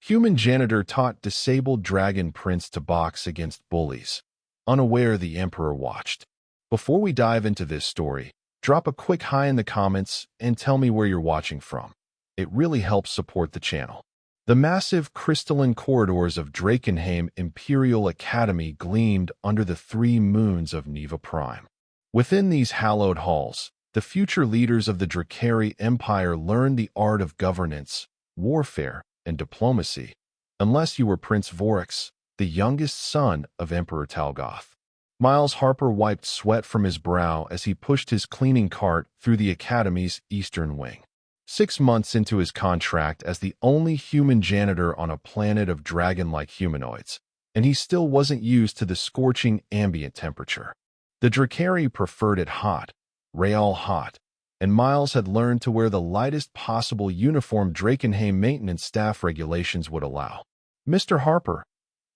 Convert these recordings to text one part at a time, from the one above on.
Human Janitor taught disabled dragon prince to box against bullies. Unaware the Emperor watched. Before we dive into this story, drop a quick hi in the comments and tell me where you're watching from. It really helps support the channel. The massive crystalline corridors of Drakenheim Imperial Academy gleamed under the 3 moons of Neva Prime. Within these hallowed halls, the future leaders of the Drakari Empire learned the art of governance, warfare, and diplomacy, unless you were Prince Vorax, the youngest son of Emperor Talgoth. Miles Harper wiped sweat from his brow as he pushed his cleaning cart through the Academy's eastern wing. 6 months into his contract as the only human janitor on a planet of dragon-like humanoids, and he still wasn't used to the scorching ambient temperature. The Drakari preferred it hot, real hot, and Miles had learned to wear the lightest possible uniform Drakenheim maintenance staff regulations would allow. "Mr. Harper,"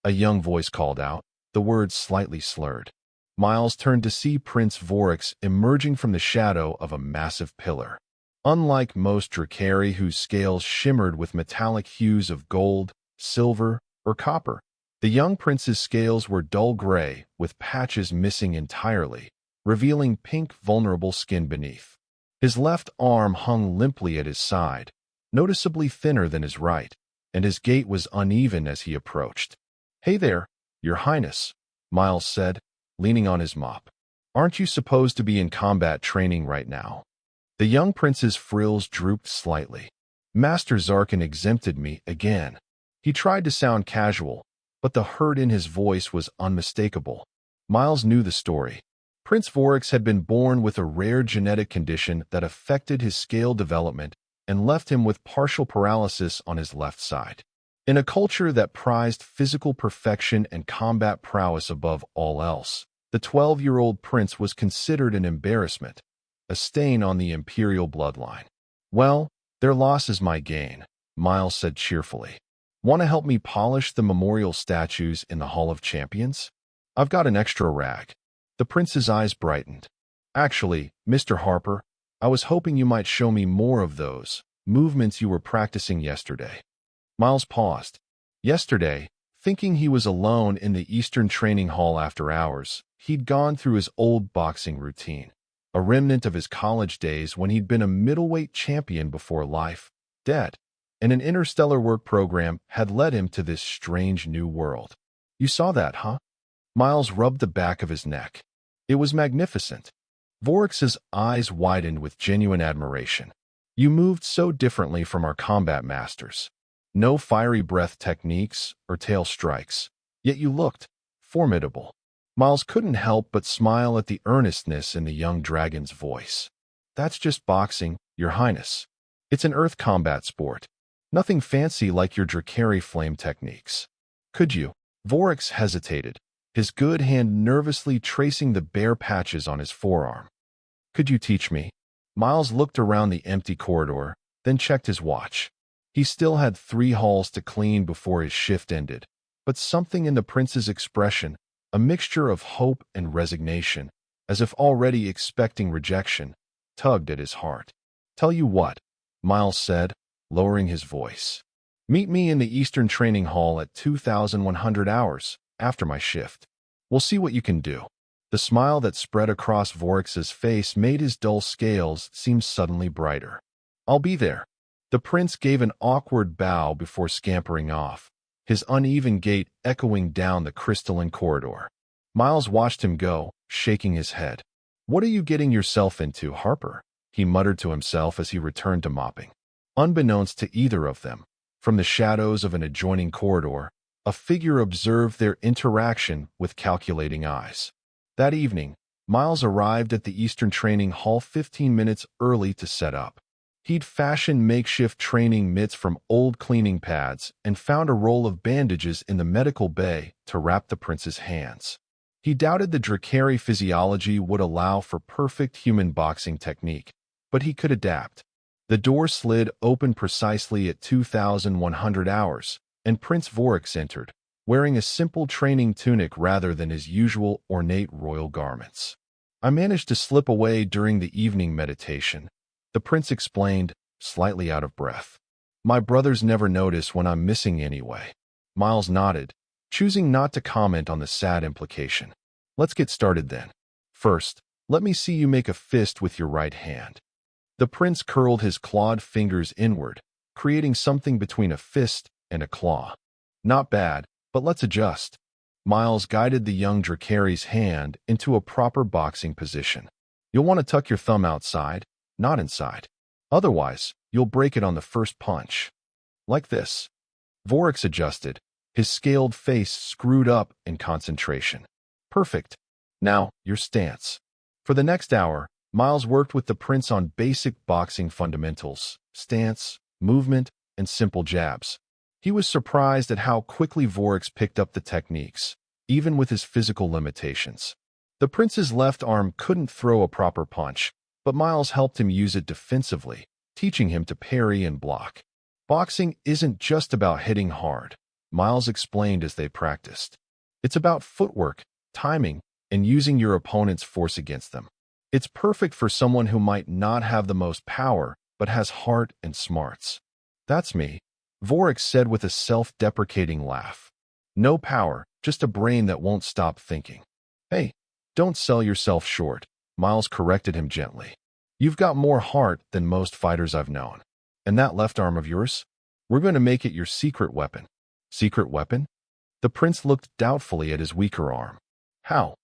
a young voice called out, the words slightly slurred. Miles turned to see Prince Vorax emerging from the shadow of a massive pillar. Unlike most Drakari whose scales shimmered with metallic hues of gold, silver, or copper, the young prince's scales were dull gray with patches missing entirely, revealing pink, vulnerable skin beneath. His left arm hung limply at his side, noticeably thinner than his right, and his gait was uneven as he approached. "Hey there, Your Highness," Miles said, leaning on his mop. "Aren't you supposed to be in combat training right now?" The young prince's frills drooped slightly. "Master Zarkin exempted me again." He tried to sound casual, but the hurt in his voice was unmistakable. Miles knew the story. Prince Vorax had been born with a rare genetic condition that affected his scale development and left him with partial paralysis on his left side. In a culture that prized physical perfection and combat prowess above all else, the 12-year-old prince was considered an embarrassment, a stain on the imperial bloodline. "Well, their loss is my gain," Miles said cheerfully. "Want to help me polish the memorial statues in the Hall of Champions? I've got an extra rag." The prince's eyes brightened. "Actually, Mr. Harper, I was hoping you might show me more of those movements you were practicing yesterday." Miles paused. Yesterday, thinking he was alone in the Eastern Training Hall after hours, he'd gone through his old boxing routine, a remnant of his college days when he'd been a middleweight champion before life, death, and an interstellar work program had led him to this strange new world. "You saw that, huh?" Miles rubbed the back of his neck. It was magnificent. Vorax's eyes widened with genuine admiration. "You moved so differently from our combat masters. No fiery breath techniques or tail strikes. Yet you looked formidable." Miles couldn't help but smile at the earnestness in the young dragon's voice. "That's just boxing, Your Highness. It's an earth combat sport. Nothing fancy like your Drakari flame techniques. Could you?" Vorax hesitated, his good hand nervously tracing the bare patches on his forearm. "Could you teach me?" Miles looked around the empty corridor, then checked his watch. He still had 3 halls to clean before his shift ended, but something in the prince's expression, a mixture of hope and resignation, as if already expecting rejection, tugged at his heart. "Tell you what," Miles said, lowering his voice. "Meet me in the Eastern Training Hall at 2100 hours, after my shift. We'll see what you can do." The smile that spread across Vorax's face made his dull scales seem suddenly brighter. "I'll be there." The prince gave an awkward bow before scampering off, his uneven gait echoing down the crystalline corridor. Miles watched him go, shaking his head. "What are you getting yourself into, Harper?" he muttered to himself as he returned to mopping. Unbeknownst to either of them, from the shadows of an adjoining corridor, a figure observed their interaction with calculating eyes. That evening, Miles arrived at the Eastern Training Hall 15 minutes early to set up. He'd fashioned makeshift training mitts from old cleaning pads and found a roll of bandages in the medical bay to wrap the prince's hands. He doubted the Drakari physiology would allow for perfect human boxing technique, but he could adapt. The door slid open precisely at 2100 hours, and Prince Vorax entered, wearing a simple training tunic rather than his usual ornate royal garments. "I managed to slip away during the evening meditation," the prince explained, slightly out of breath. My brothers never notice when I'm missing anyway. Miles nodded, choosing not to comment on the sad implication. Let's get started then. First, let me see you make a fist with your right hand. The prince curled his clawed fingers inward, creating something between a fist and a claw. Not bad, but let's adjust. Miles guided the young Dracarys' hand into a proper boxing position. You'll want to tuck your thumb outside, not inside. Otherwise, you'll break it on the first punch. Like this. Vorax adjusted, his scaled face screwed up in concentration. Perfect. Now, your stance. For the next hour, Miles worked with the prince on basic boxing fundamentals, stance, movement, and simple jabs. He was surprised at how quickly Vorax picked up the techniques, even with his physical limitations. The prince's left arm couldn't throw a proper punch, but Miles helped him use it defensively, teaching him to parry and block. Boxing isn't just about hitting hard, Miles explained as they practiced. It's about footwork, timing, and using your opponent's force against them. It's perfect for someone who might not have the most power, but has heart and smarts. That's me, Vorax said with a self-deprecating laugh. No power, just a brain that won't stop thinking. Hey, don't sell yourself short, Miles corrected him gently. You've got more heart than most fighters I've known. And that left arm of yours? We're going to make it your secret weapon. Secret weapon? The prince looked doubtfully at his weaker arm. How?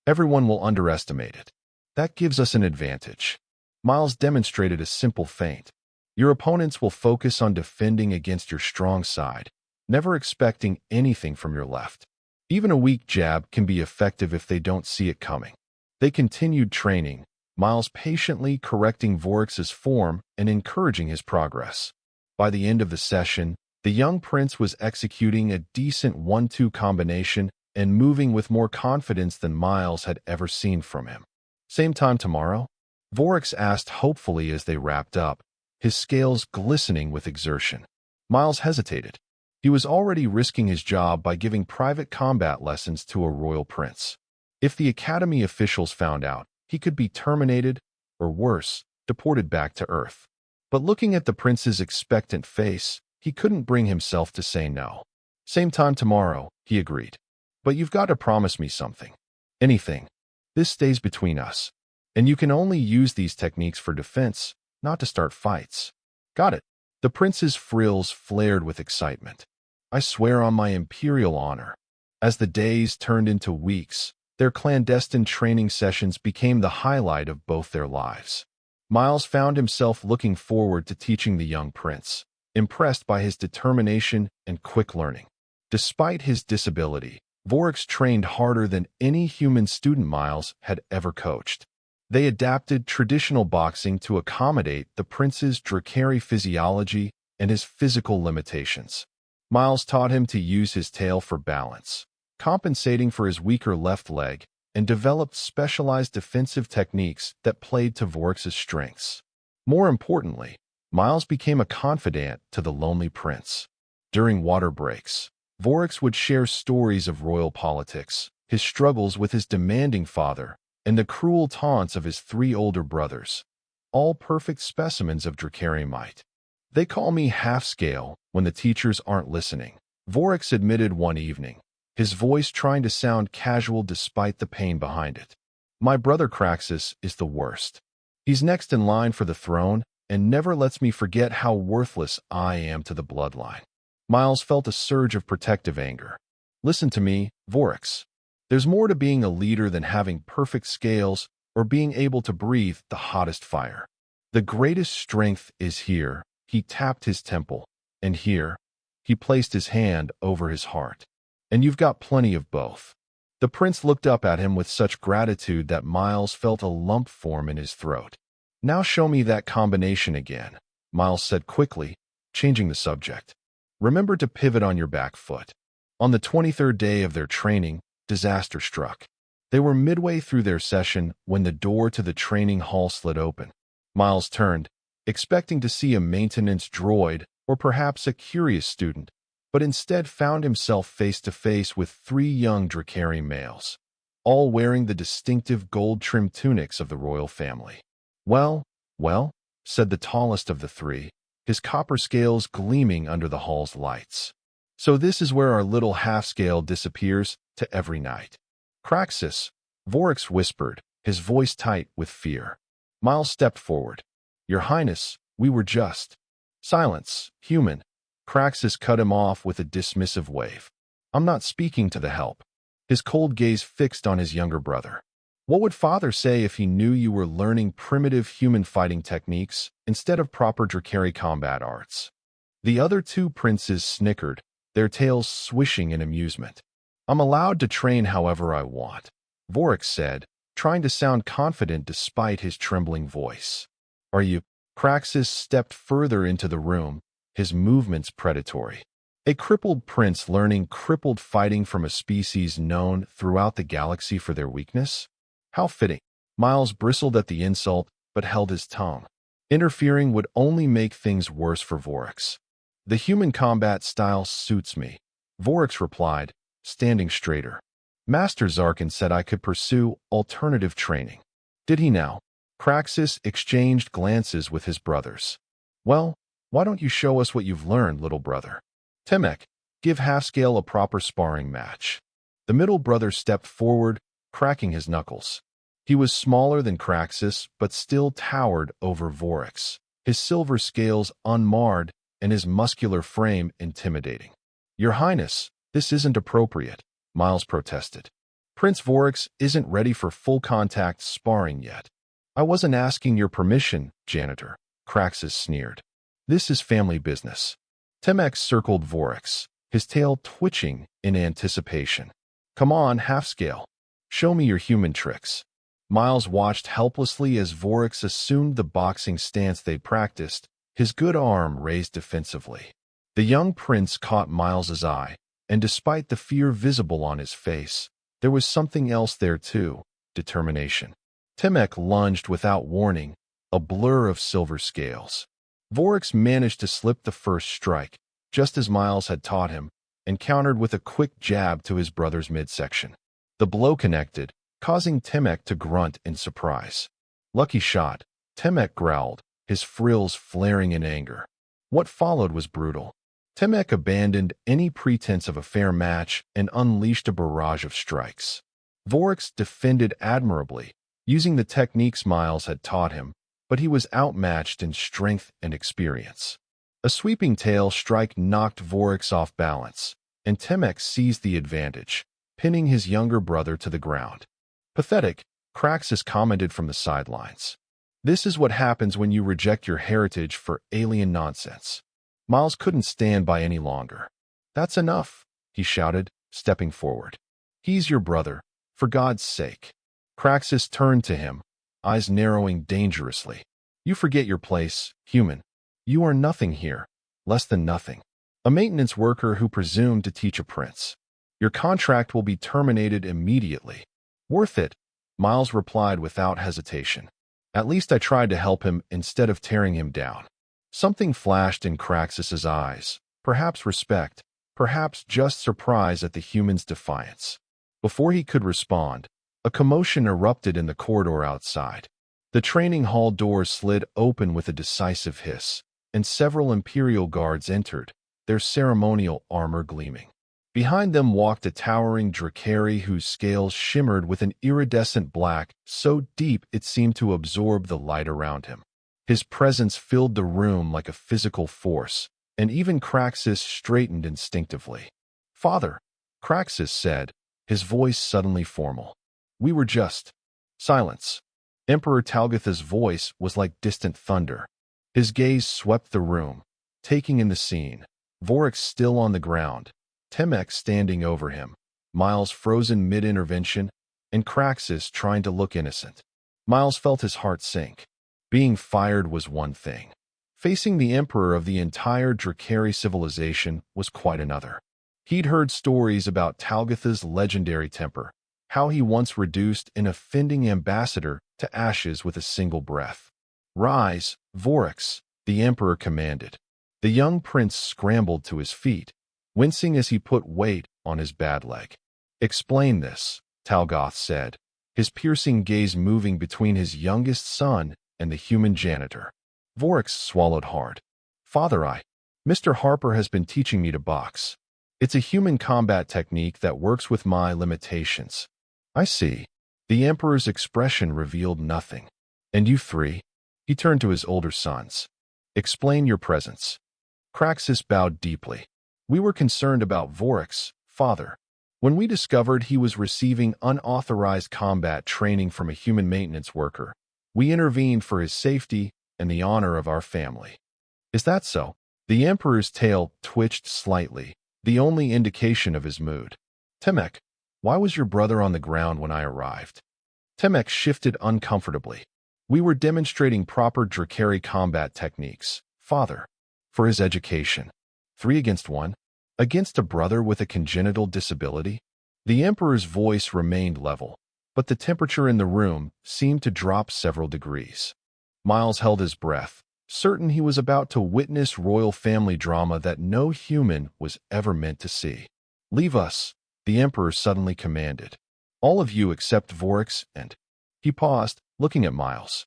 Everyone will underestimate it. That gives us an advantage. Miles demonstrated a simple feint. Your opponents will focus on defending against your strong side, never expecting anything from your left. Even a weak jab can be effective if they don't see it coming. They continued training, Miles patiently correcting Vorax's form and encouraging his progress. By the end of the session, the young prince was executing a decent 1-2 combination and moving with more confidence than Miles had ever seen from him. Same time tomorrow? Vorax asked hopefully as they wrapped up, his scales glistening with exertion. Miles hesitated. He was already risking his job by giving private combat lessons to a royal prince. If the academy officials found out, he could be terminated, or worse, deported back to Earth. But looking at the prince's expectant face, he couldn't bring himself to say no. Same time tomorrow, he agreed. But you've got to promise me something. Anything. This stays between us. And you can only use these techniques for defense, not to start fights. Got it. The prince's frills flared with excitement. I swear on my imperial honor. As the days turned into weeks, their clandestine training sessions became the highlight of both their lives. Miles found himself looking forward to teaching the young prince, impressed by his determination and quick learning. Despite his disability, Vorax trained harder than any human student Miles had ever coached. They adapted traditional boxing to accommodate the prince's Dracari physiology and his physical limitations. Miles taught him to use his tail for balance, compensating for his weaker left leg, and developed specialized defensive techniques that played to Vorax's strengths. More importantly, Miles became a confidant to the lonely prince. During water breaks, Vorax would share stories of royal politics, his struggles with his demanding father, and the cruel taunts of his 3 older brothers, all perfect specimens of Dracari might. They call me half-scale when the teachers aren't listening, Vorax admitted one evening, his voice trying to sound casual despite the pain behind it. My brother Craxus is the worst. He's next in line for the throne and never lets me forget how worthless I am to the bloodline. Miles felt a surge of protective anger. Listen to me, Vorax. There's more to being a leader than having perfect scales or being able to breathe the hottest fire. The greatest strength is here. He tapped his temple, and here, he placed his hand over his heart. And you've got plenty of both. The prince looked up at him with such gratitude that Miles felt a lump form in his throat. Now show me that combination again, Miles said quickly, changing the subject. Remember to pivot on your back foot. On the 23rd day of their training, disaster struck. They were midway through their session when the door to the training hall slid open. Miles turned, expecting to see a maintenance droid or perhaps a curious student, but instead found himself face-to-face with 3 young Dracari males, all wearing the distinctive gold-trimmed tunics of the royal family. Well, said the tallest of the 3, his copper scales gleaming under the hall's lights. So this is where our little half-scale disappears to every night. Craxus, Vorax whispered, his voice tight with fear. Miles stepped forward. Your Highness, we were just. Silence, human. Craxus cut him off with a dismissive wave. I'm not speaking to the help. His cold gaze fixed on his younger brother. What would father say if he knew you were learning primitive human fighting techniques instead of proper Drakari combat arts? The other two princes snickered, their tails swishing in amusement. I'm allowed to train however I want, Vorax said, trying to sound confident despite his trembling voice. Are you? Craxus stepped further into the room, his movements predatory. A crippled prince learning crippled fighting from a species known throughout the galaxy for their weakness? How fitting. Miles bristled at the insult, but held his tongue. Interfering would only make things worse for Vorax. The human combat style suits me, Vorax replied, standing straighter. Master Zarkin said I could pursue alternative training. Did he now? Craxus exchanged glances with his brothers. Well, why don't you show us what you've learned, little brother? Temek, give Half-Scale a proper sparring match. The middle brother stepped forward, cracking his knuckles. He was smaller than Craxus, but still towered over Vorax, his silver scales unmarred and his muscular frame intimidating. Your Highness, this isn't appropriate, Miles protested. Prince Vorax isn't ready for full-contact sparring yet. I wasn't asking your permission, Janitor, Craxus sneered. This is family business. Temek circled Vorax, his tail twitching in anticipation. Come on, Half-Scale. Show me your human tricks. Miles watched helplessly as Vorax assumed the boxing stance they'd practiced, his good arm raised defensively. The young prince caught Miles's eye, and despite the fear visible on his face, there was something else there too, determination. Temek lunged without warning, a blur of silver scales. Vorax managed to slip the first strike, just as Miles had taught him, and countered with a quick jab to his brother's midsection. The blow connected, causing Temek to grunt in surprise. Lucky shot, Temek growled, his frills flaring in anger. What followed was brutal. Temek abandoned any pretense of a fair match and unleashed a barrage of strikes. Vorax defended admirably, using the techniques Miles had taught him, but he was outmatched in strength and experience. A sweeping tail strike knocked Vorax off balance, and Temek seized the advantage, pinning his younger brother to the ground. Pathetic, Craxus commented from the sidelines. This is what happens when you reject your heritage for alien nonsense. Miles couldn't stand by any longer. That's enough, he shouted, stepping forward. He's your brother, for God's sake. Craxus turned to him, eyes narrowing dangerously. You forget your place, human. You are nothing here, less than nothing. A maintenance worker who presumed to teach a prince. Your contract will be terminated immediately. Worth it, Miles replied without hesitation. At least I tried to help him instead of tearing him down. Something flashed in Craxus's eyes, perhaps respect, perhaps just surprise at the human's defiance. Before he could respond, a commotion erupted in the corridor outside. The training hall doors slid open with a decisive hiss, and several Imperial guards entered, their ceremonial armor gleaming. Behind them walked a towering Drakari whose scales shimmered with an iridescent black so deep it seemed to absorb the light around him. His presence filled the room like a physical force, and even Craxus straightened instinctively. Father, Craxus said, his voice suddenly formal. We were just. Silence. Emperor Talgatha's voice was like distant thunder. His gaze swept the room, taking in the scene. Vorax still on the ground, Temek standing over him, Miles frozen mid-intervention, and Craxus trying to look innocent. Miles felt his heart sink. Being fired was one thing. Facing the emperor of the entire Drakari civilization was quite another. He'd heard stories about Talgatha's legendary temper, how he once reduced an offending ambassador to ashes with a single breath. Rise, Vorax, the emperor commanded. The young prince scrambled to his feet, wincing as he put weight on his bad leg. Explain this, Talgath said, his piercing gaze moving between his youngest son and the human janitor. Vorax swallowed hard. Father, Mr. Harper has been teaching me to box. It's a human combat technique that works with my limitations. I see. The Emperor's expression revealed nothing. And you three? He turned to his older sons. Explain your presence. Craxus bowed deeply. We were concerned about Vorax, father. When we discovered he was receiving unauthorized combat training from a human maintenance worker, we intervened for his safety and the honor of our family. Is that so? The Emperor's tail twitched slightly, the only indication of his mood. Temek, why was your brother on the ground when I arrived? Temek shifted uncomfortably. We were demonstrating proper Drakari combat techniques, father, for his education. 3 against 1? Against a brother with a congenital disability? The Emperor's voice remained level, but the temperature in the room seemed to drop several degrees. Miles held his breath, certain he was about to witness royal family drama that no human was ever meant to see. Leave us, the Emperor suddenly commanded. All of you except Vorax and... He paused, looking at Miles.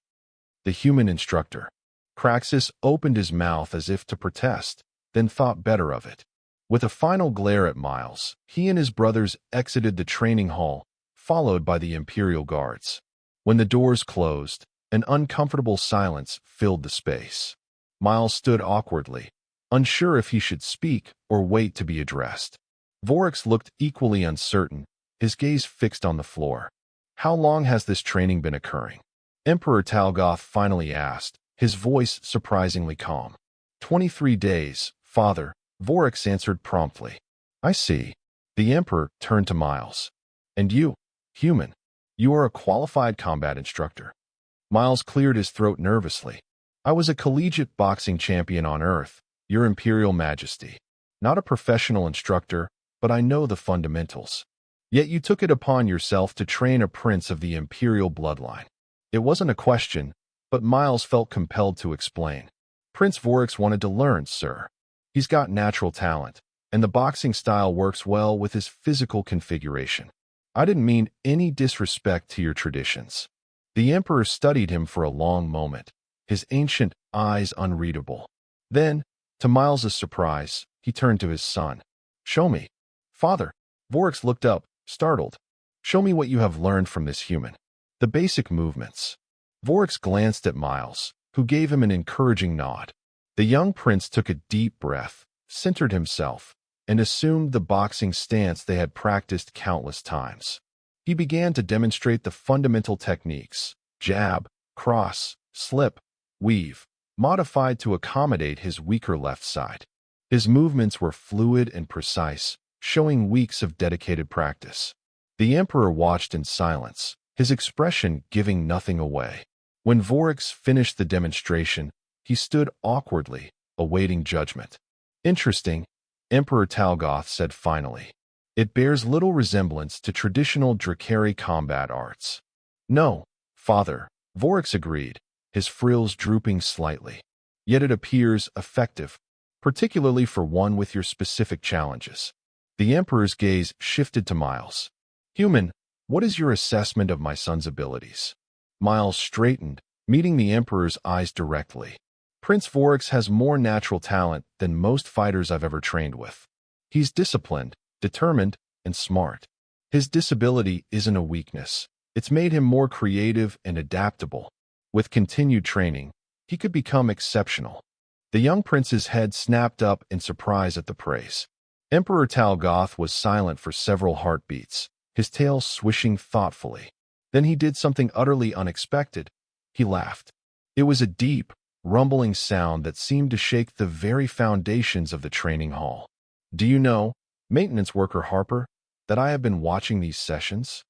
The human instructor. Craxus opened his mouth as if to protest, then thought better of it. With a final glare at Miles, he and his brothers exited the training hall, followed by the Imperial Guards. When the doors closed, an uncomfortable silence filled the space. Miles stood awkwardly, unsure if he should speak or wait to be addressed. Vorax looked equally uncertain, his gaze fixed on the floor. How long has this training been occurring? Emperor Talgoth finally asked, his voice surprisingly calm. 23 days, father, Vorax answered promptly. I see. The Emperor turned to Miles. And you, human, you are a qualified combat instructor. Miles cleared his throat nervously. I was a collegiate boxing champion on Earth, Your Imperial Majesty. Not a professional instructor, but I know the fundamentals. Yet you took it upon yourself to train a prince of the Imperial bloodline. It wasn't a question, but Miles felt compelled to explain. Prince Vorax wanted to learn, sir. He's got natural talent, and the boxing style works well with his physical configuration. I didn't mean any disrespect to your traditions. The Emperor studied him for a long moment, his ancient eyes unreadable. Then, to Miles's surprise, he turned to his son. Show me. Father. Vorax looked up, startled. Show me what you have learned from this human. The basic movements. Vorax glanced at Miles, who gave him an encouraging nod. The young prince took a deep breath, centered himself, and assumed the boxing stance they had practiced countless times. He began to demonstrate the fundamental techniques, jab, cross, slip, weave, modified to accommodate his weaker left side. His movements were fluid and precise, showing weeks of dedicated practice. The Emperor watched in silence, his expression giving nothing away. When Vorax finished the demonstration, he stood awkwardly, awaiting judgment. Interesting, Emperor Talgoth said finally. It bears little resemblance to traditional Drakari combat arts. No, father, Vorax agreed, his frills drooping slightly. Yet it appears effective, particularly for one with your specific challenges. The Emperor's gaze shifted to Miles. Human, what is your assessment of my son's abilities? Miles straightened, meeting the Emperor's eyes directly. Prince Vorax has more natural talent than most fighters I've ever trained with. He's disciplined, determined, and smart. His disability isn't a weakness. It's made him more creative and adaptable. With continued training, he could become exceptional. The young prince's head snapped up in surprise at the praise. Emperor Talgoth was silent for several heartbeats, his tail swishing thoughtfully. Then he did something utterly unexpected. He laughed. It was a deep, rumbling sound that seemed to shake the very foundations of the training hall. Do you know, maintenance worker Harper, that I have been watching these sessions?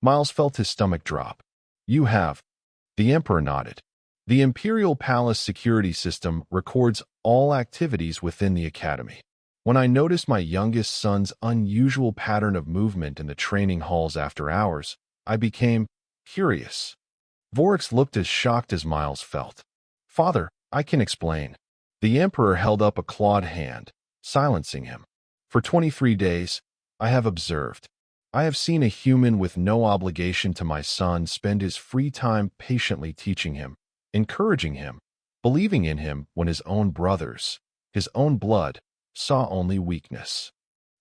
Miles felt his stomach drop. You have. The Emperor nodded. The Imperial Palace security system records all activities within the academy. When I noticed my youngest son's unusual pattern of movement in the training halls after hours, I became curious. Vorax looked as shocked as Miles felt. Father, I can explain. The Emperor held up a clawed hand, silencing him. For 23 days, I have observed. I have seen a human with no obligation to my son spend his free time patiently teaching him, encouraging him, believing in him when his own brothers, his own blood, saw only weakness.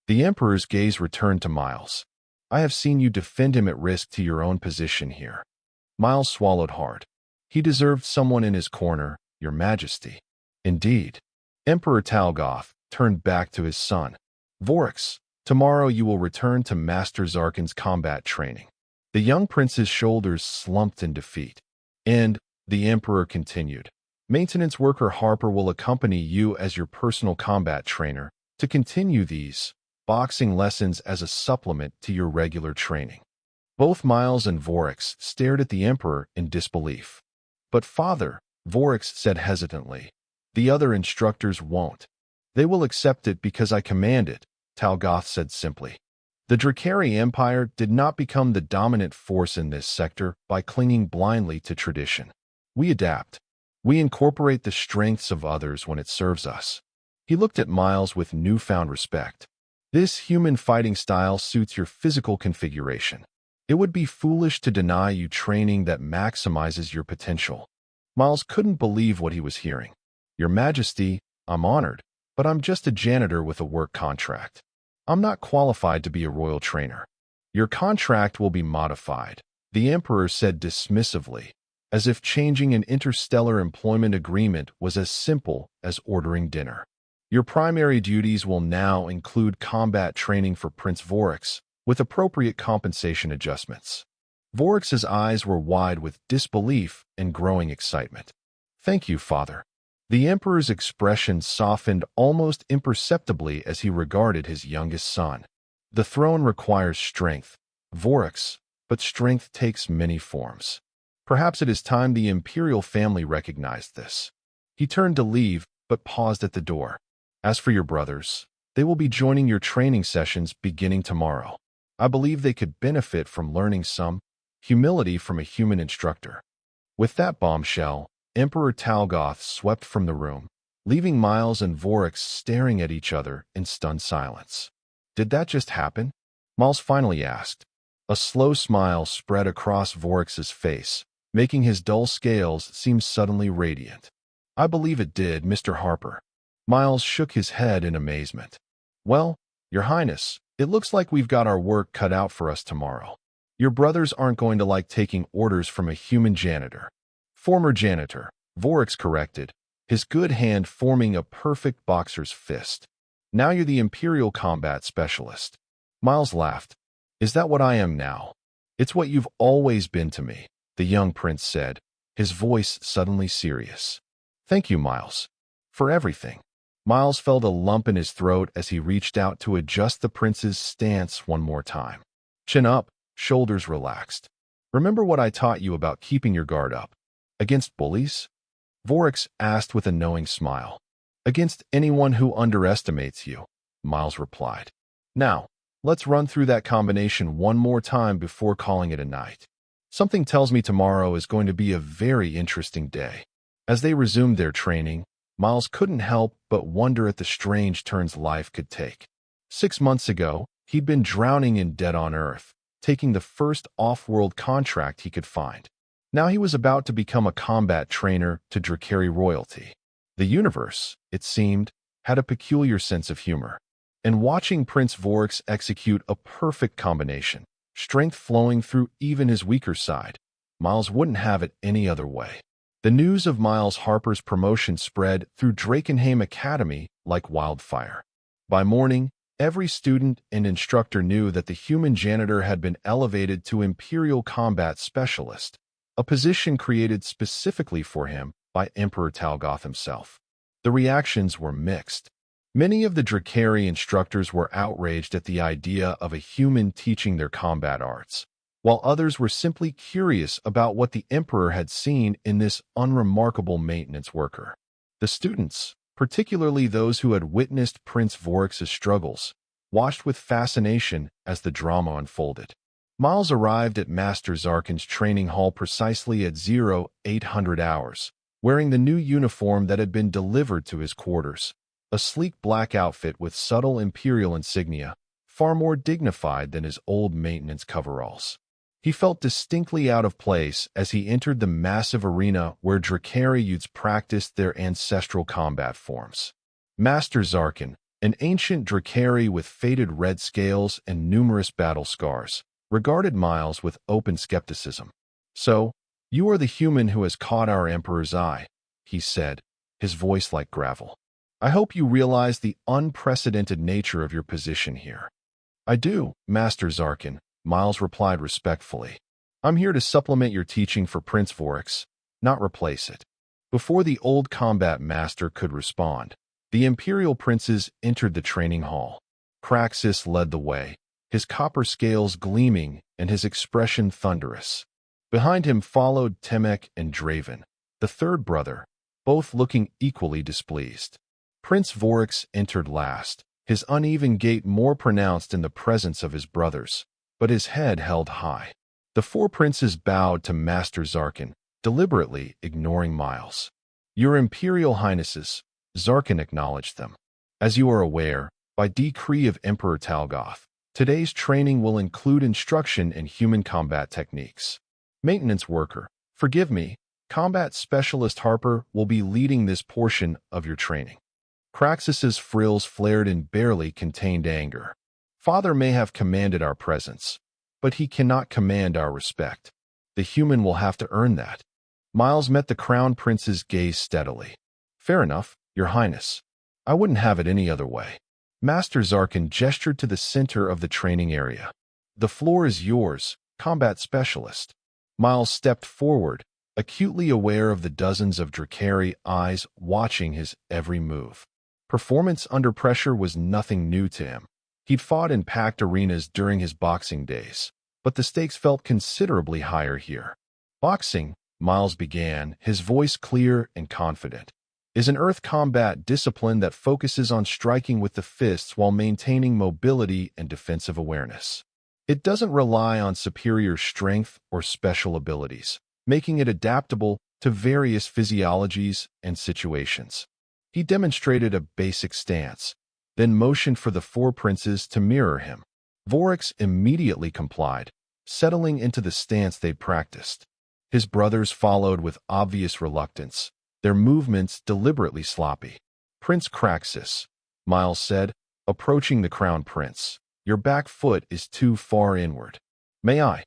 The Emperor's gaze returned to Miles. I have seen you defend him at risk to your own position here. Miles swallowed hard. He deserved someone in his corner, Your Majesty. Indeed. Emperor Talgoth turned back to his son. Vorax, tomorrow you will return to Master Zarkin's combat training. The young prince's shoulders slumped in defeat. And, the Emperor continued, maintenance worker Harper will accompany you as your personal combat trainer to continue these boxing lessons as a supplement to your regular training. Both Miles and Vorax stared at the Emperor in disbelief. But father, Vorax said hesitantly, the other instructors won't. They will accept it because I command it, Talgoth said simply. The Drakari Empire did not become the dominant force in this sector by clinging blindly to tradition. We adapt. We incorporate the strengths of others when it serves us. He looked at Miles with newfound respect. This human fighting style suits your physical configuration. It would be foolish to deny you training that maximizes your potential. Miles couldn't believe what he was hearing. Your Majesty, I'm honored, but I'm just a janitor with a work contract. I'm not qualified to be a royal trainer. Your contract will be modified, the Emperor said dismissively, as if changing an interstellar employment agreement was as simple as ordering dinner. Your primary duties will now include combat training for Prince Vorax, with appropriate compensation adjustments. Vorax's eyes were wide with disbelief and growing excitement. Thank you, father. The Emperor's expression softened almost imperceptibly as he regarded his youngest son. The throne requires strength, Vorax, but strength takes many forms. Perhaps it is time the imperial family recognized this. He turned to leave, but paused at the door. As for your brothers, they will be joining your training sessions beginning tomorrow. I believe they could benefit from learning some humility from a human instructor. With that bombshell, Emperor Talgoth swept from the room, leaving Miles and Vorax staring at each other in stunned silence. Did that just happen? Miles finally asked. A slow smile spread across Vorax's face, making his dull scales seem suddenly radiant. I believe it did, Mr. Harper. Miles shook his head in amazement. Well, Your Highness, it looks like we've got our work cut out for us tomorrow. Your brothers aren't going to like taking orders from a human janitor. Former janitor, Vorax corrected, his good hand forming a perfect boxer's fist. Now you're the Imperial Combat Specialist. Miles laughed. Is that what I am now? It's what you've always been to me, the young prince said, his voice suddenly serious. Thank you, Miles. For everything. Miles felt a lump in his throat as he reached out to adjust the prince's stance one more time. Chin up, shoulders relaxed. Remember what I taught you about keeping your guard up. Against bullies? Vorax asked with a knowing smile. Against anyone who underestimates you, Miles replied. Now, let's run through that combination one more time before calling it a night. Something tells me tomorrow is going to be a very interesting day. As they resumed their training, Miles couldn't help but wonder at the strange turns life could take. 6 months ago, he'd been drowning in debt on Earth, taking the first off-world contract he could find. Now he was about to become a combat trainer to Drakari royalty. The universe, it seemed, had a peculiar sense of humor. And watching Prince Vorax execute a perfect combination, strength flowing through even his weaker side, Miles wouldn't have it any other way. The news of Miles Harper's promotion spread through Drakenheim Academy like wildfire. By morning, every student and instructor knew that the human janitor had been elevated to Imperial Combat Specialist, a position created specifically for him by Emperor Talgoth himself. The reactions were mixed. Many of the Drakari instructors were outraged at the idea of a human teaching their combat arts, while others were simply curious about what the Emperor had seen in this unremarkable maintenance worker. The students, particularly those who had witnessed Prince Vorax's struggles, watched with fascination as the drama unfolded. Miles arrived at Master Zarkin's training hall precisely at 0800 hours, wearing the new uniform that had been delivered to his quarters, a sleek black outfit with subtle imperial insignia, far more dignified than his old maintenance coveralls. He felt distinctly out of place as he entered the massive arena where Drakari youths practiced their ancestral combat forms. Master Zarkin, an ancient Drakari with faded red scales and numerous battle scars, regarded Miles with open skepticism. "So, you are the human who has caught our Emperor's eye," he said, his voice like gravel. "I hope you realize the unprecedented nature of your position here." "I do, Master Zarkin," Miles replied respectfully. "I'm here to supplement your teaching for Prince Vorax, not replace it." Before the old combat master could respond, the Imperial princes entered the training hall. Craxus led the way, his copper scales gleaming and his expression thunderous. Behind him followed Temek and Draven, the third brother, both looking equally displeased. Prince Vorax entered last, his uneven gait more pronounced in the presence of his brothers, but his head held high. The four princes bowed to Master Zarkin, deliberately ignoring Miles. "Your Imperial Highnesses," Zarkin acknowledged them. "As you are aware, by decree of Emperor Talgoth, today's training will include instruction in human combat techniques. Maintenance worker, forgive me, combat specialist Harper will be leading this portion of your training." Craxus's frills flared in barely contained anger. "Father may have commanded our presence, but he cannot command our respect. The human will have to earn that." Miles met the Crown Prince's gaze steadily. "Fair enough, Your Highness. I wouldn't have it any other way." Master Zarkin gestured to the center of the training area. "The floor is yours, combat specialist." Miles stepped forward, acutely aware of the dozens of Drakari eyes watching his every move. Performance under pressure was nothing new to him. He'd fought in packed arenas during his boxing days, but the stakes felt considerably higher here. "Boxing," Miles began, his voice clear and confident, "is an earth combat discipline that focuses on striking with the fists while maintaining mobility and defensive awareness. It doesn't rely on superior strength or special abilities, making it adaptable to various physiologies and situations." He demonstrated a basic stance, then motioned for the four princes to mirror him. Vorax immediately complied, settling into the stance they'd practiced. His brothers followed with obvious reluctance, their movements deliberately sloppy. "Prince Craxus," Miles said, approaching the Crown Prince, "your back foot is too far inward. May I?"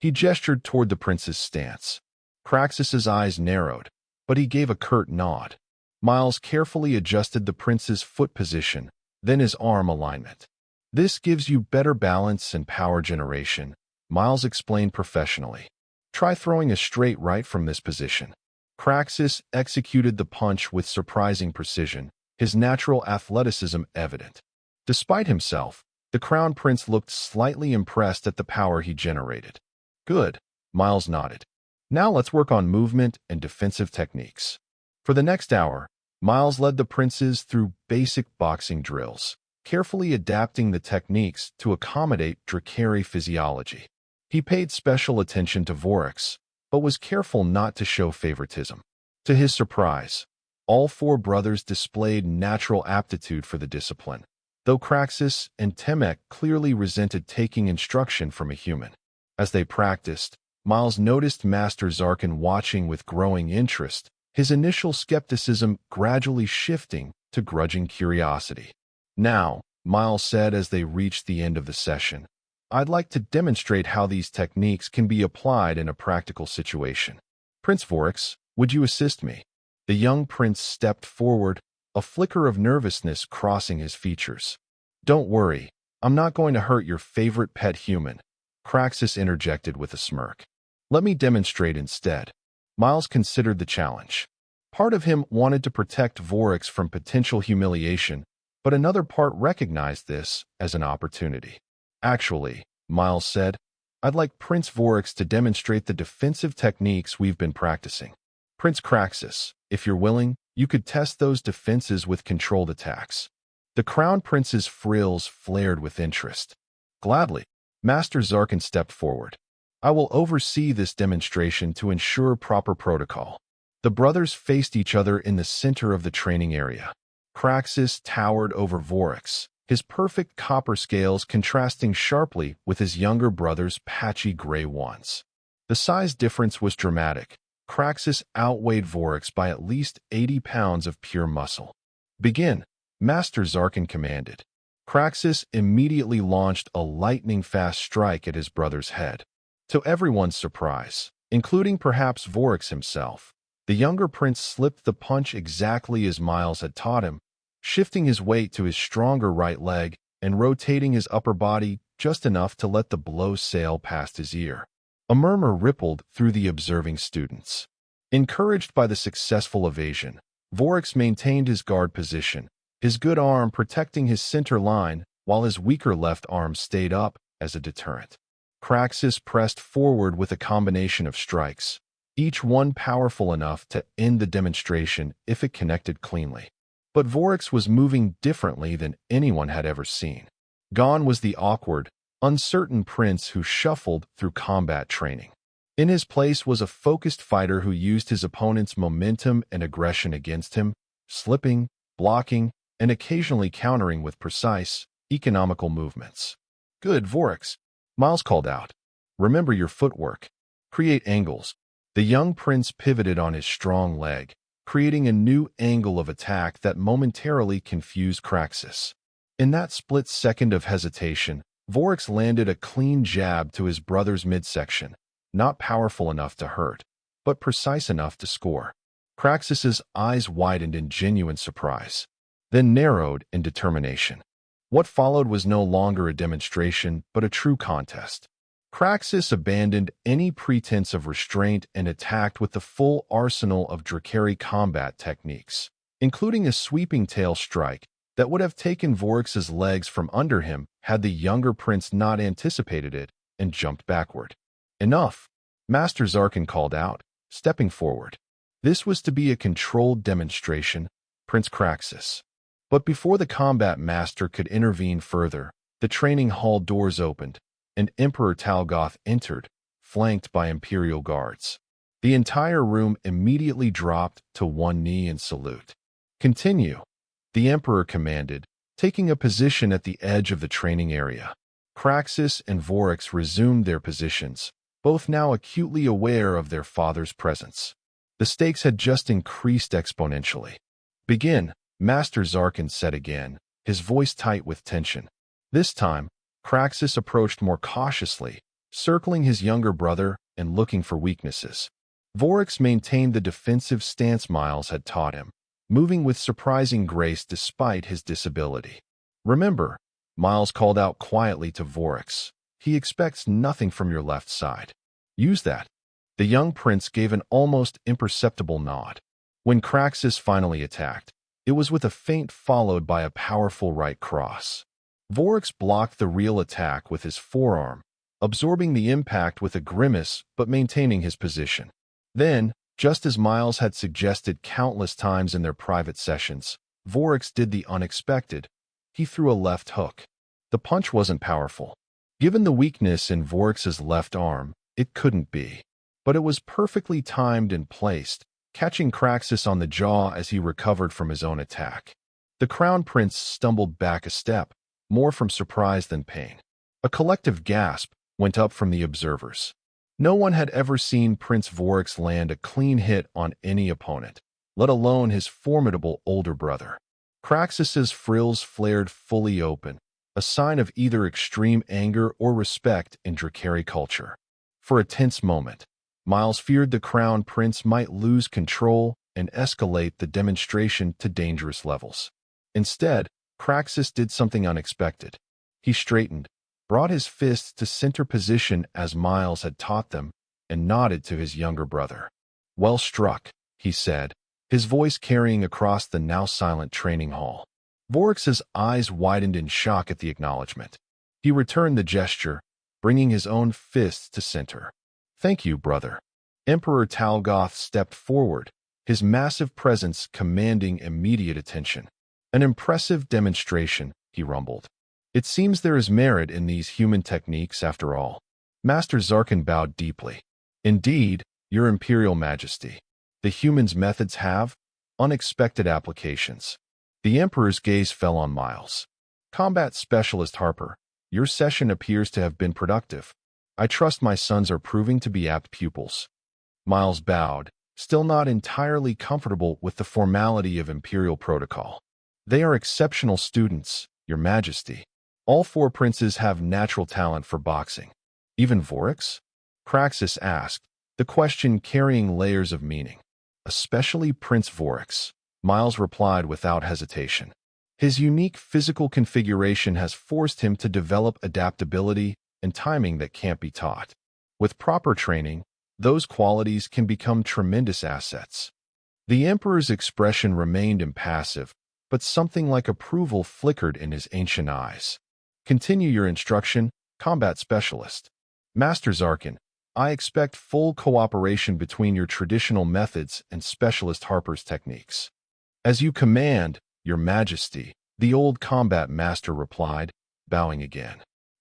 He gestured toward the prince's stance. Craxus's eyes narrowed, but he gave a curt nod. Miles carefully adjusted the prince's foot position, then his arm alignment. "This gives you better balance and power generation," Miles explained professionally. "Try throwing a straight right from this position." Craxus executed the punch with surprising precision, his natural athleticism evident. Despite himself, the Crown Prince looked slightly impressed at the power he generated. "Good," Miles nodded. "Now let's work on movement and defensive techniques." For the next hour, Miles led the princes through basic boxing drills, carefully adapting the techniques to accommodate Drakari physiology. He paid special attention to Vorax, but was careful not to show favoritism. To his surprise, all four brothers displayed natural aptitude for the discipline, though Craxus and Temek clearly resented taking instruction from a human. As they practiced, Miles noticed Master Zarkin watching with growing interest, his initial skepticism gradually shifting to grudging curiosity. "Now," Miles said as they reached the end of the session, "I'd like to demonstrate how these techniques can be applied in a practical situation. Prince Vorax, would you assist me?" The young prince stepped forward, a flicker of nervousness crossing his features. "Don't worry, I'm not going to hurt your favorite pet human," Craxus interjected with a smirk. "Let me demonstrate instead." Miles considered the challenge. Part of him wanted to protect Vorax from potential humiliation, but another part recognized this as an opportunity. "Actually," Miles said, "I'd like Prince Vorax to demonstrate the defensive techniques we've been practicing. Prince Craxus, if you're willing, you could test those defenses with controlled attacks." The Crown Prince's frills flared with interest. "Gladly." Master Zarkin stepped forward. "I will oversee this demonstration to ensure proper protocol." The brothers faced each other in the center of the training area. Craxus towered over Vorax, his perfect copper scales contrasting sharply with his younger brother's patchy gray ones. The size difference was dramatic. Craxus outweighed Vorax by at least 80 pounds of pure muscle. "Begin," Master Zarkin commanded. Craxus immediately launched a lightning-fast strike at his brother's head. To everyone's surprise, including perhaps Vorax himself, the younger prince slipped the punch exactly as Miles had taught him, shifting his weight to his stronger right leg and rotating his upper body just enough to let the blow sail past his ear. A murmur rippled through the observing students. Encouraged by the successful evasion, Vorax maintained his guard position, his good arm protecting his center line while his weaker left arm stayed up as a deterrent. Craxus pressed forward with a combination of strikes, each one powerful enough to end the demonstration if it connected cleanly. But Vorax was moving differently than anyone had ever seen. Gone was the awkward, uncertain prince who shuffled through combat training. In his place was a focused fighter who used his opponent's momentum and aggression against him, slipping, blocking, and occasionally countering with precise, economical movements. "Good, Vorax," Miles called out. "Remember your footwork. Create angles." The young prince pivoted on his strong leg, creating a new angle of attack that momentarily confused Craxus. In that split second of hesitation, Vorax landed a clean jab to his brother's midsection, not powerful enough to hurt, but precise enough to score. Craxus's eyes widened in genuine surprise, then narrowed in determination. What followed was no longer a demonstration, but a true contest. Craxus abandoned any pretense of restraint and attacked with the full arsenal of Drakari combat techniques, including a sweeping tail strike that would have taken Vorax's legs from under him had the younger prince not anticipated it and jumped backward. "Enough," Master Zarkin called out, stepping forward. This was to be a controlled demonstration, Prince Craxus. But before the combat master could intervene further, the training hall doors opened, and Emperor Talgoth entered, flanked by Imperial guards. The entire room immediately dropped to one knee in salute. "Continue," the Emperor commanded, taking a position at the edge of the training area. Craxus and Vorax resumed their positions, both now acutely aware of their father's presence. The stakes had just increased exponentially. "Begin," Master Zarkin said again, his voice tight with tension. This time, Craxus approached more cautiously, circling his younger brother and looking for weaknesses. Vorax maintained the defensive stance Miles had taught him, moving with surprising grace despite his disability. "Remember," Miles called out quietly to Vorax, "he expects nothing from your left side. Use that." The young prince gave an almost imperceptible nod. When Craxus finally attacked, it was with a feint followed by a powerful right cross. Vorax blocked the real attack with his forearm, absorbing the impact with a grimace but maintaining his position. Then, just as Miles had suggested countless times in their private sessions, Vorax did the unexpected. He threw a left hook. The punch wasn't powerful. Given the weakness in Vorax's left arm, it couldn't be. But it was perfectly timed and placed, catching Craxus on the jaw as he recovered from his own attack. The Crown Prince stumbled back a step, more from surprise than pain. A collective gasp went up from the observers. No one had ever seen Prince Vorax land a clean hit on any opponent, let alone his formidable older brother. Craxus's frills flared fully open, a sign of either extreme anger or respect in Drakari culture. For a tense moment, Miles feared the Crown Prince might lose control and escalate the demonstration to dangerous levels. Instead, Craxus did something unexpected. He straightened, brought his fists to center position as Miles had taught them, and nodded to his younger brother. "Well struck," he said, his voice carrying across the now silent training hall. Vorax's eyes widened in shock at the acknowledgement. He returned the gesture, bringing his own fists to center. "Thank you, brother." Emperor Talgoth stepped forward, his massive presence commanding immediate attention. "An impressive demonstration," he rumbled. "It seems there is merit in these human techniques after all." Master Zarkin bowed deeply. "Indeed, your Imperial Majesty. The humans' methods have unexpected applications." The Emperor's gaze fell on Miles. Combat Specialist Harper, your session appears to have been productive. I trust my sons are proving to be apt pupils. Miles bowed, still not entirely comfortable with the formality of Imperial protocol. They are exceptional students, Your Majesty. All 4 princes have natural talent for boxing. Even Vorax? Craxus asked, the question carrying layers of meaning. Especially Prince Vorax, Miles replied without hesitation. His unique physical configuration has forced him to develop adaptability and timing that can't be taught. With proper training, those qualities can become tremendous assets. The Emperor's expression remained impassive, but something like approval flickered in his ancient eyes. Continue your instruction, Combat Specialist. Master Zarkin, I expect full cooperation between your traditional methods and Specialist Harper's techniques. As you command, Your Majesty, the old combat master replied, bowing again.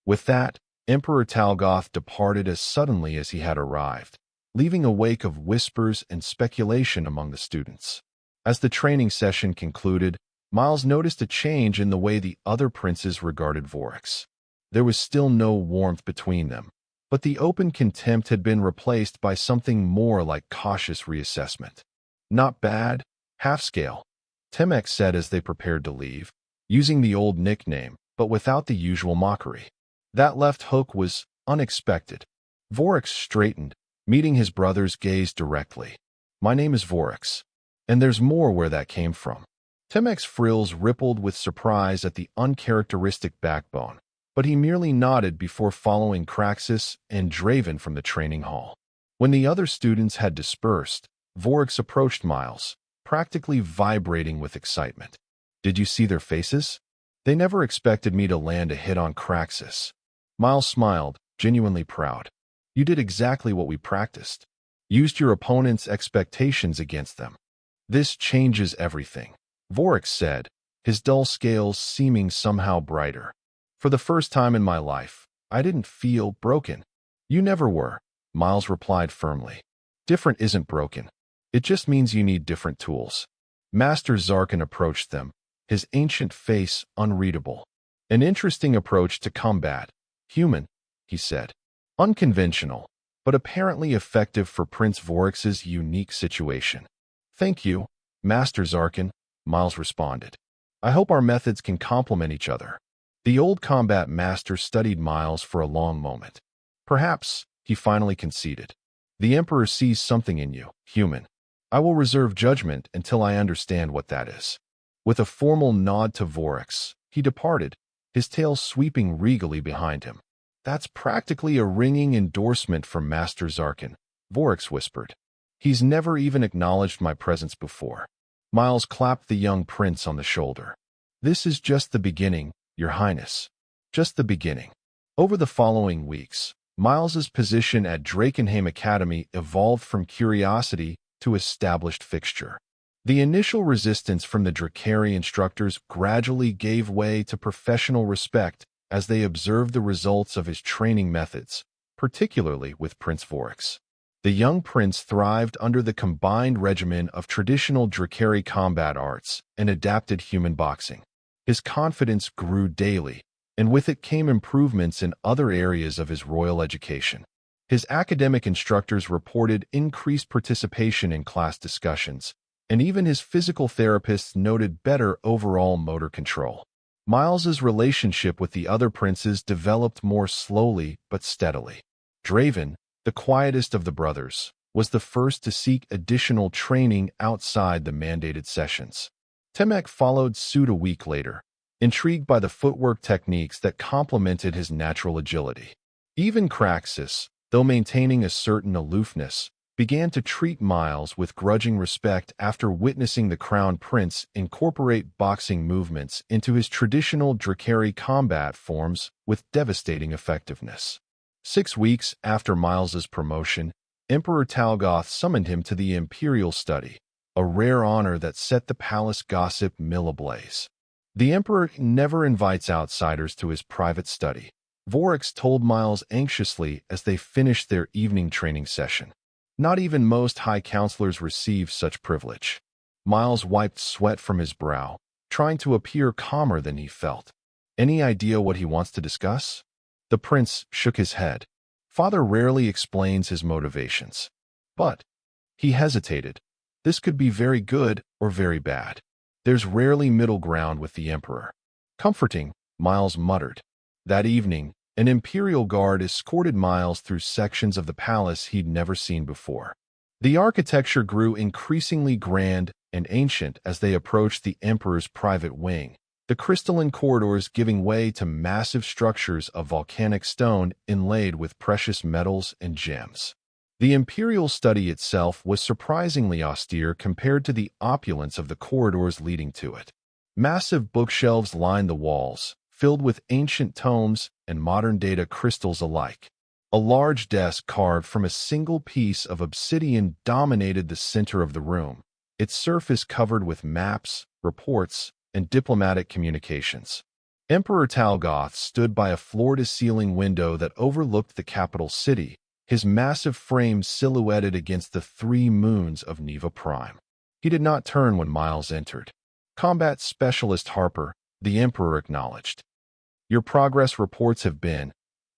With that, Emperor Talgoth departed as suddenly as he had arrived, leaving a wake of whispers and speculation among the students. As the training session concluded, Miles noticed a change in the way the other princes regarded Vorax. There was still no warmth between them, but the open contempt had been replaced by something more like cautious reassessment. Not bad, half-scale, Temek said as they prepared to leave, using the old nickname, but without the usual mockery. That left hook was unexpected. Vorax straightened, meeting his brother's gaze directly. My name is Vorax, and there's more where that came from. Temek's frills rippled with surprise at the uncharacteristic backbone, but he merely nodded before following Craxus and Draven from the training hall. When the other students had dispersed, Vorax approached Miles, practically vibrating with excitement. Did you see their faces? They never expected me to land a hit on Craxus. Miles smiled, genuinely proud. You did exactly what we practiced. Used your opponent's expectations against them. This changes everything, Vorax said, his dull scales seeming somehow brighter. For the first time in my life, I didn't feel broken. You never were, Miles replied firmly. Different isn't broken. It just means you need different tools. Master Zarkin approached them, his ancient face unreadable. An interesting approach to combat. Human, he said. Unconventional, but apparently effective for Prince Vorax's unique situation. Thank you, Master Zarkin, Miles responded. I hope our methods can complement each other. The old combat master studied Miles for a long moment. Perhaps, he finally conceded. The Emperor sees something in you, human. I will reserve judgment until I understand what that is. With a formal nod to Vorax, he departed, his tail sweeping regally behind him. That's practically a ringing endorsement from Master Zarkin, Vorax whispered. He's never even acknowledged my presence before. Miles clapped the young prince on the shoulder. This is just the beginning, Your Highness. Just the beginning. Over the following weeks, Miles's position at Drakenheim Academy evolved from curiosity to established fixture. The initial resistance from the Drakari instructors gradually gave way to professional respect as they observed the results of his training methods, particularly with Prince Vorax. The young prince thrived under the combined regimen of traditional Drakari combat arts and adapted human boxing. His confidence grew daily, and with it came improvements in other areas of his royal education. His academic instructors reported increased participation in class discussions, and even his physical therapists noted better overall motor control. Miles's relationship with the other princes developed more slowly but steadily. Draven, the quietest of the brothers, was the first to seek additional training outside the mandated sessions. Temek followed suit a week later, intrigued by the footwork techniques that complemented his natural agility. Even Craxus, though maintaining a certain aloofness, began to treat Miles with grudging respect after witnessing the Crown Prince incorporate boxing movements into his traditional Drakari combat forms with devastating effectiveness. 6 weeks after Miles's promotion, Emperor Talgoth summoned him to the Imperial Study, a rare honor that set the palace gossip mill ablaze. The Emperor never invites outsiders to his private study, Vorax told Miles anxiously as they finished their evening training session. Not even most high counselors receive such privilege. Miles wiped sweat from his brow, trying to appear calmer than he felt. Any idea what he wants to discuss? The prince shook his head. Father rarely explains his motivations. But he hesitated. This could be very good or very bad. There's rarely middle ground with the emperor. Comforting, Miles muttered. That evening, an imperial guard escorted Miles through sections of the palace he'd never seen before. The architecture grew increasingly grand and ancient as they approached the emperor's private wing, the crystalline corridors giving way to massive structures of volcanic stone inlaid with precious metals and gems. The imperial study itself was surprisingly austere compared to the opulence of the corridors leading to it. Massive bookshelves lined the walls, filled with ancient tomes and modern data crystals alike. A large desk carved from a single piece of obsidian dominated the center of the room, its surface covered with maps, reports, and diplomatic communications. Emperor Talgoth stood by a floor-to-ceiling window that overlooked the capital city, his massive frame silhouetted against the 3 moons of Neva Prime. He did not turn when Miles entered. Combat Specialist Harper, the Emperor acknowledged. Your progress reports have been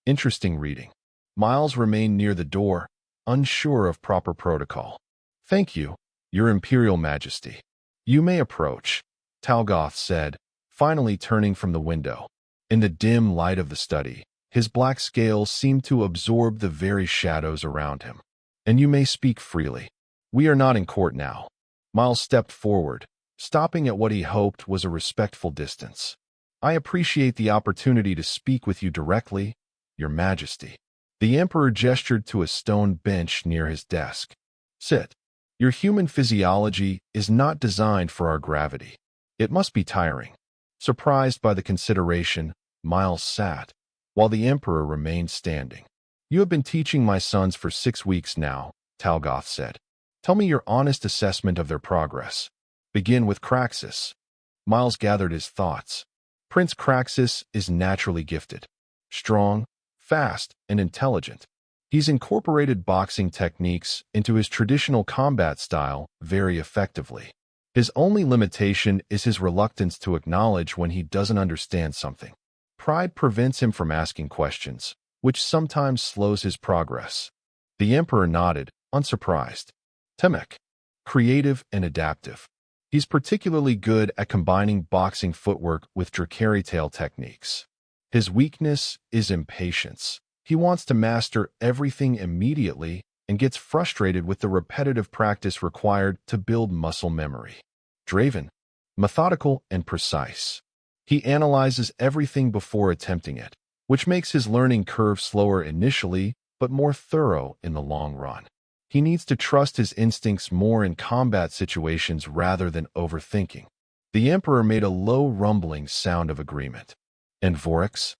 interesting reading. Miles remained near the door, unsure of proper protocol. Thank you, Your Imperial Majesty. You may approach, Talgoth said, finally turning from the window. In the dim light of the study, his black scales seemed to absorb the very shadows around him. And you may speak freely. We are not in court now. Miles stepped forward, stopping at what he hoped was a respectful distance. I appreciate the opportunity to speak with you directly, Your Majesty. The Emperor gestured to a stone bench near his desk. Sit. Your human physiology is not designed for our gravity. It must be tiring. Surprised by the consideration, Miles sat, while the Emperor remained standing. You have been teaching my sons for 6 weeks now, Talgoth said. Tell me your honest assessment of their progress. Begin with Craxus. Miles gathered his thoughts. Prince Craxus is naturally gifted. Strong, fast, and intelligent. He's incorporated boxing techniques into his traditional combat style very effectively. His only limitation is his reluctance to acknowledge when he doesn't understand something. Pride prevents him from asking questions, which sometimes slows his progress. The Emperor nodded, unsurprised. Temek. Creative and adaptive. He's particularly good at combining boxing footwork with Drakari tail techniques. His weakness is impatience. He wants to master everything immediately and gets frustrated with the repetitive practice required to build muscle memory. Draven. Methodical and precise. He analyzes everything before attempting it, which makes his learning curve slower initially but more thorough in the long run. He needs to trust his instincts more in combat situations rather than overthinking. The Emperor made a low rumbling sound of agreement. And Vorax?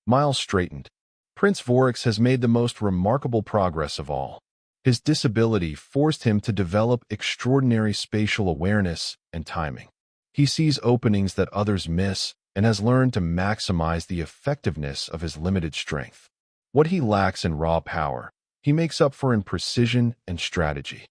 Miles straightened. Prince Vorax has made the most remarkable progress of all. His disability forced him to develop extraordinary spatial awareness and timing. He sees openings that others miss and has learned to maximize the effectiveness of his limited strength. What he lacks in raw power, he makes up for in precision and strategy.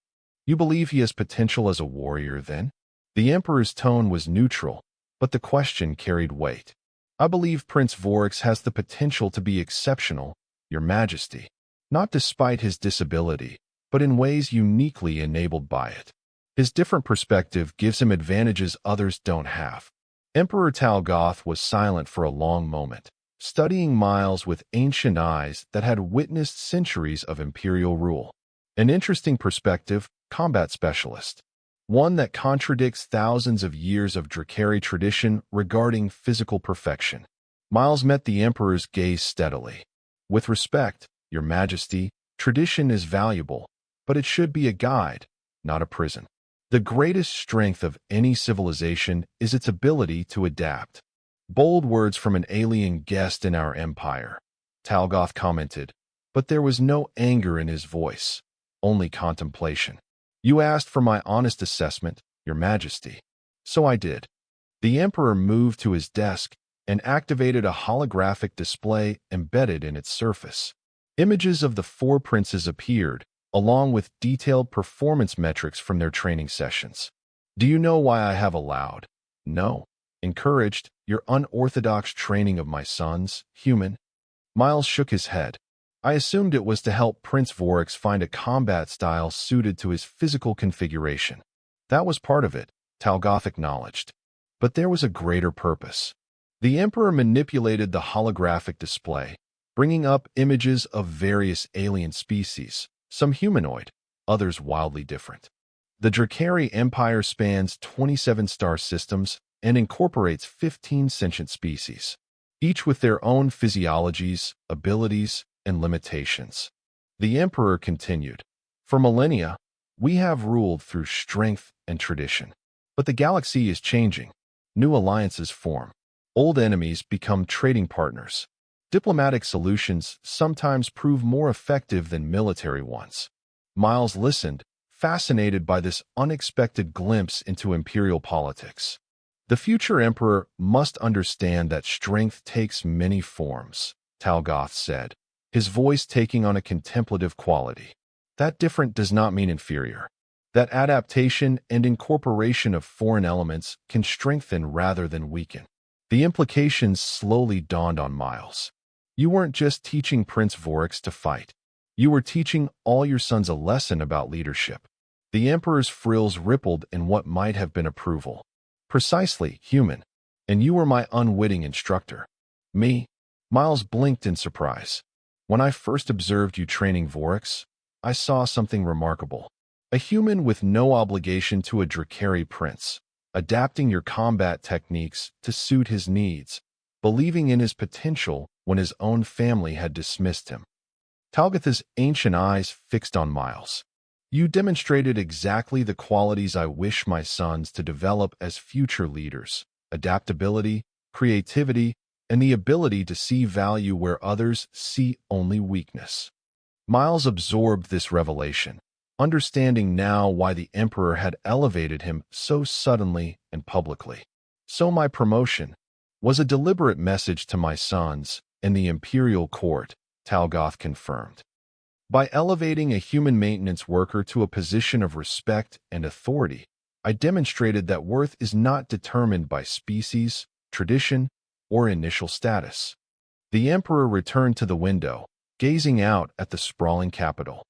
You believe he has potential as a warrior, then? The Emperor's tone was neutral, but the question carried weight. I believe Prince Vorax has the potential to be exceptional, Your Majesty, not despite his disability, but in ways uniquely enabled by it. His different perspective gives him advantages others don't have. Emperor Talgoth was silent for a long moment, studying Miles with ancient eyes that had witnessed centuries of imperial rule. An interesting perspective, combat specialist. One that contradicts thousands of years of Drakari tradition regarding physical perfection. Miles met the Emperor's gaze steadily. With respect, Your Majesty, tradition is valuable, but it should be a guide, not a prison. The greatest strength of any civilization is its ability to adapt. Bold words from an alien guest in our empire, Talgoth commented, but there was no anger in his voice, only contemplation. You asked for my honest assessment, Your Majesty. So I did. The Emperor moved to his desk and activated a holographic display embedded in its surface. Images of the 4 princes appeared, along with detailed performance metrics from their training sessions. Do you know why I have allowed? No. Encouraged, your unorthodox training of my sons, human? Miles shook his head. I assumed it was to help Prince Vorax find a combat style suited to his physical configuration. That was part of it, Talgoth acknowledged. But there was a greater purpose. The Emperor manipulated the holographic display, bringing up images of various alien species, some humanoid, others wildly different. The Drakari Empire spans 27 star systems and incorporates 15 sentient species, each with their own physiologies, abilities, and limitations. The Emperor continued, for millennia, we have ruled through strength and tradition. But the galaxy is changing. New alliances form. Old enemies become trading partners. Diplomatic solutions sometimes prove more effective than military ones. Miles listened, fascinated by this unexpected glimpse into imperial politics. The future emperor must understand that strength takes many forms, Talgoth said, his voice taking on a contemplative quality. That different does not mean inferior. That adaptation and incorporation of foreign elements can strengthen rather than weaken. The implications slowly dawned on Miles. You weren't just teaching Prince Vorax to fight. You were teaching all your sons a lesson about leadership. The Emperor's frills rippled in what might have been approval. Precisely, human. And you were my unwitting instructor. Me? Miles blinked in surprise. When I first observed you training Vorax, I saw something remarkable. A human with no obligation to a Drakari prince, adapting your combat techniques to suit his needs, believing in his potential when his own family had dismissed him. Talgoth's ancient eyes fixed on Miles. You demonstrated exactly the qualities I wish my sons to develop as future leaders: adaptability, creativity, and the ability to see value where others see only weakness. Miles absorbed this revelation, understanding now why the Emperor had elevated him so suddenly and publicly. So my promotion was a deliberate message to my sons and the imperial court, Talgoth confirmed. By elevating a human maintenance worker to a position of respect and authority, I demonstrated that worth is not determined by species, tradition, or initial status. The Emperor returned to the window, gazing out at the sprawling capital.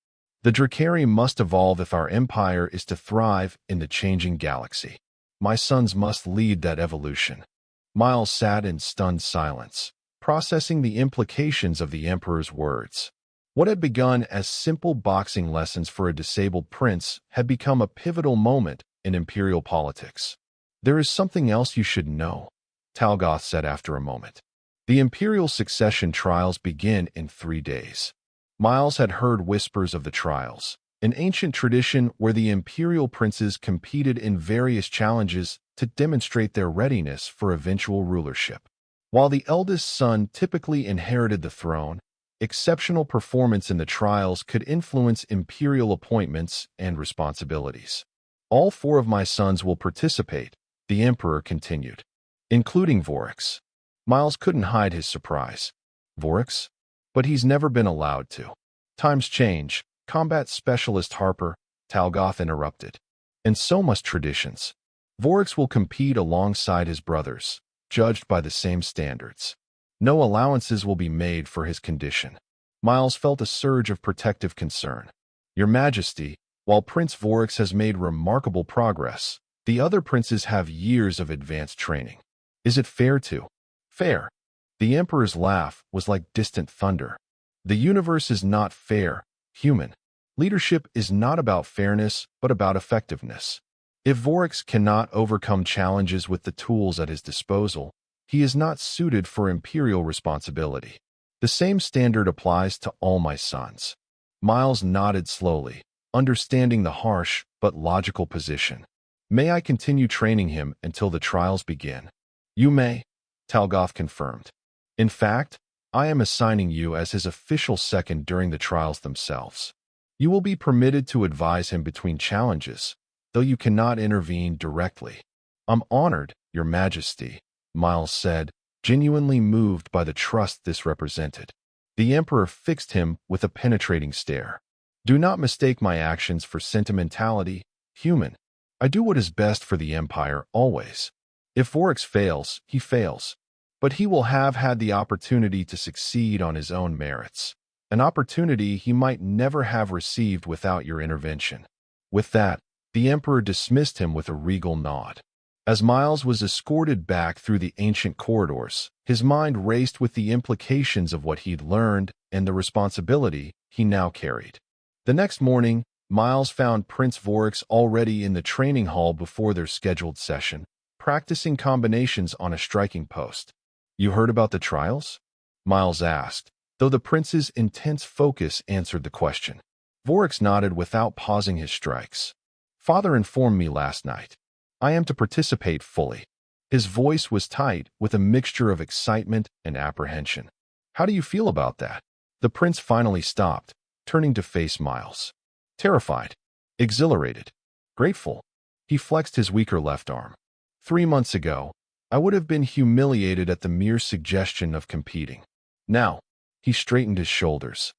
The Drakari must evolve if our empire is to thrive in the changing galaxy. My sons must lead that evolution. Miles sat in stunned silence, processing the implications of the Emperor's words. What had begun as simple boxing lessons for a disabled prince had become a pivotal moment in imperial politics. There is something else you should know, Talgoth said after a moment. The imperial succession trials begin in 3 days. Miles had heard whispers of the trials, an ancient tradition where the imperial princes competed in various challenges to demonstrate their readiness for eventual rulership. While the eldest son typically inherited the throne, exceptional performance in the trials could influence imperial appointments and responsibilities. All 4 of my sons will participate, the Emperor continued, including Vorax. Miles couldn't hide his surprise. Vorax? But he's never been allowed to. Times change, combat specialist Harper, Talgoth interrupted. And so must traditions. Vorax will compete alongside his brothers, judged by the same standards. No allowances will be made for his condition. Miles felt a surge of protective concern. Your Majesty, while Prince Vorax has made remarkable progress, the other princes have years of advanced training. Is it fair to? Fair. The Emperor's laugh was like distant thunder. The universe is not fair, human. Leadership is not about fairness, but about effectiveness. If Vorax cannot overcome challenges with the tools at his disposal, he is not suited for imperial responsibility. The same standard applies to all my sons. Miles nodded slowly, understanding the harsh but logical position. May I continue training him until the trials begin? You may, Talgoth confirmed. In fact, I am assigning you as his official second during the trials themselves. You will be permitted to advise him between challenges, though you cannot intervene directly. I'm honored, Your Majesty, Miles said, genuinely moved by the trust this represented. The Emperor fixed him with a penetrating stare. Do not mistake my actions for sentimentality, human. I do what is best for the Empire always. If Voryx fails, he fails. But he will have had the opportunity to succeed on his own merits, an opportunity he might never have received without your intervention. With that, the Emperor dismissed him with a regal nod. As Miles was escorted back through the ancient corridors, his mind raced with the implications of what he'd learned and the responsibility he now carried. The next morning, Miles found Prince Voryx already in the training hall before their scheduled session, practicing combinations on a striking post. "You heard about the trials?" Miles asked, though the prince's intense focus answered the question. Voryx nodded without pausing his strikes. "Father informed me last night. I am to participate fully." His voice was tight, with a mixture of excitement and apprehension. "How do you feel about that?" The prince finally stopped, turning to face Miles. Terrified, exhilarated, grateful. He flexed his weaker left arm. 3 months ago, I would have been humiliated at the mere suggestion of competing. Now, he straightened his shoulders.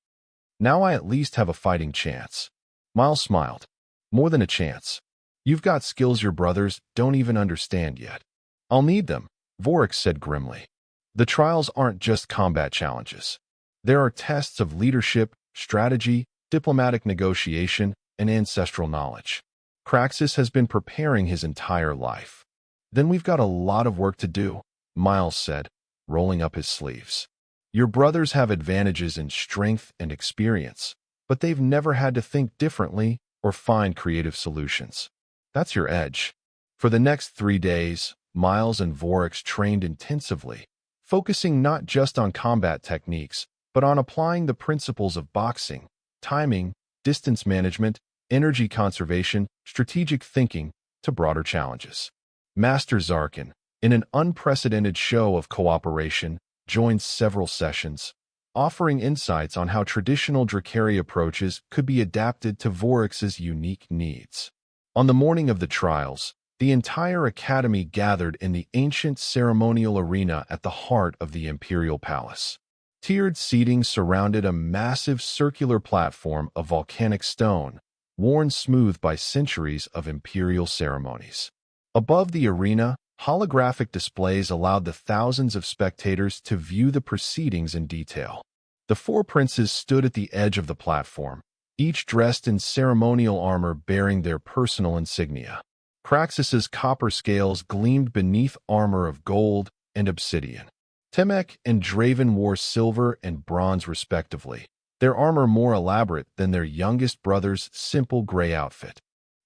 Now I at least have a fighting chance. Miles smiled. More than a chance. You've got skills your brothers don't even understand yet. I'll need them, Voryx said grimly. The trials aren't just combat challenges. There are tests of leadership, strategy, diplomatic negotiation, and ancestral knowledge. Craxus has been preparing his entire life. Then we've got a lot of work to do, Miles said, rolling up his sleeves. Your brothers have advantages in strength and experience, but they've never had to think differently or find creative solutions. That's your edge. For the next 3 days, Miles and Voryx trained intensively, focusing not just on combat techniques, but on applying the principles of boxing, timing, distance management, energy conservation, strategic thinking to broader challenges. Master Zarkin, in an unprecedented show of cooperation, joined several sessions, offering insights on how traditional Drakari approaches could be adapted to Voryx's unique needs. On the morning of the trials, the entire academy gathered in the ancient ceremonial arena at the heart of the Imperial Palace. Tiered seating surrounded a massive circular platform of volcanic stone, worn smooth by centuries of imperial ceremonies. Above the arena, holographic displays allowed the thousands of spectators to view the proceedings in detail. The 4 princes stood at the edge of the platform, each dressed in ceremonial armor bearing their personal insignia. Craxus's copper scales gleamed beneath armor of gold and obsidian. Temek and Draven wore silver and bronze respectively, their armor more elaborate than their youngest brother's simple gray outfit.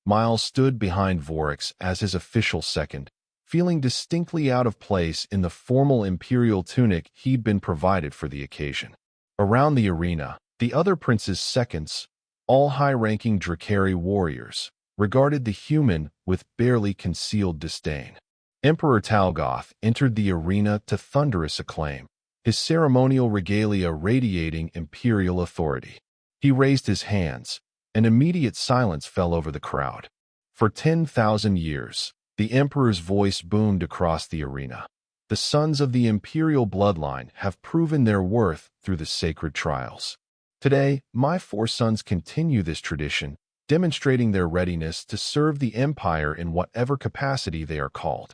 Miles stood behind Voryx as his official second, feeling distinctly out of place in the formal imperial tunic he'd been provided for the occasion. Around the arena, the other princes' seconds, all high-ranking Drakari warriors, regarded the human with barely concealed disdain. Emperor Talgoth entered the arena to thunderous acclaim, his ceremonial regalia radiating imperial authority. He raised his hands, and immediate silence fell over the crowd. For 10,000 years, the Emperor's voice boomed across the arena. The sons of the imperial bloodline have proven their worth through the sacred trials. Today, my 4 sons continue this tradition, demonstrating their readiness to serve the Empire in whatever capacity they are called.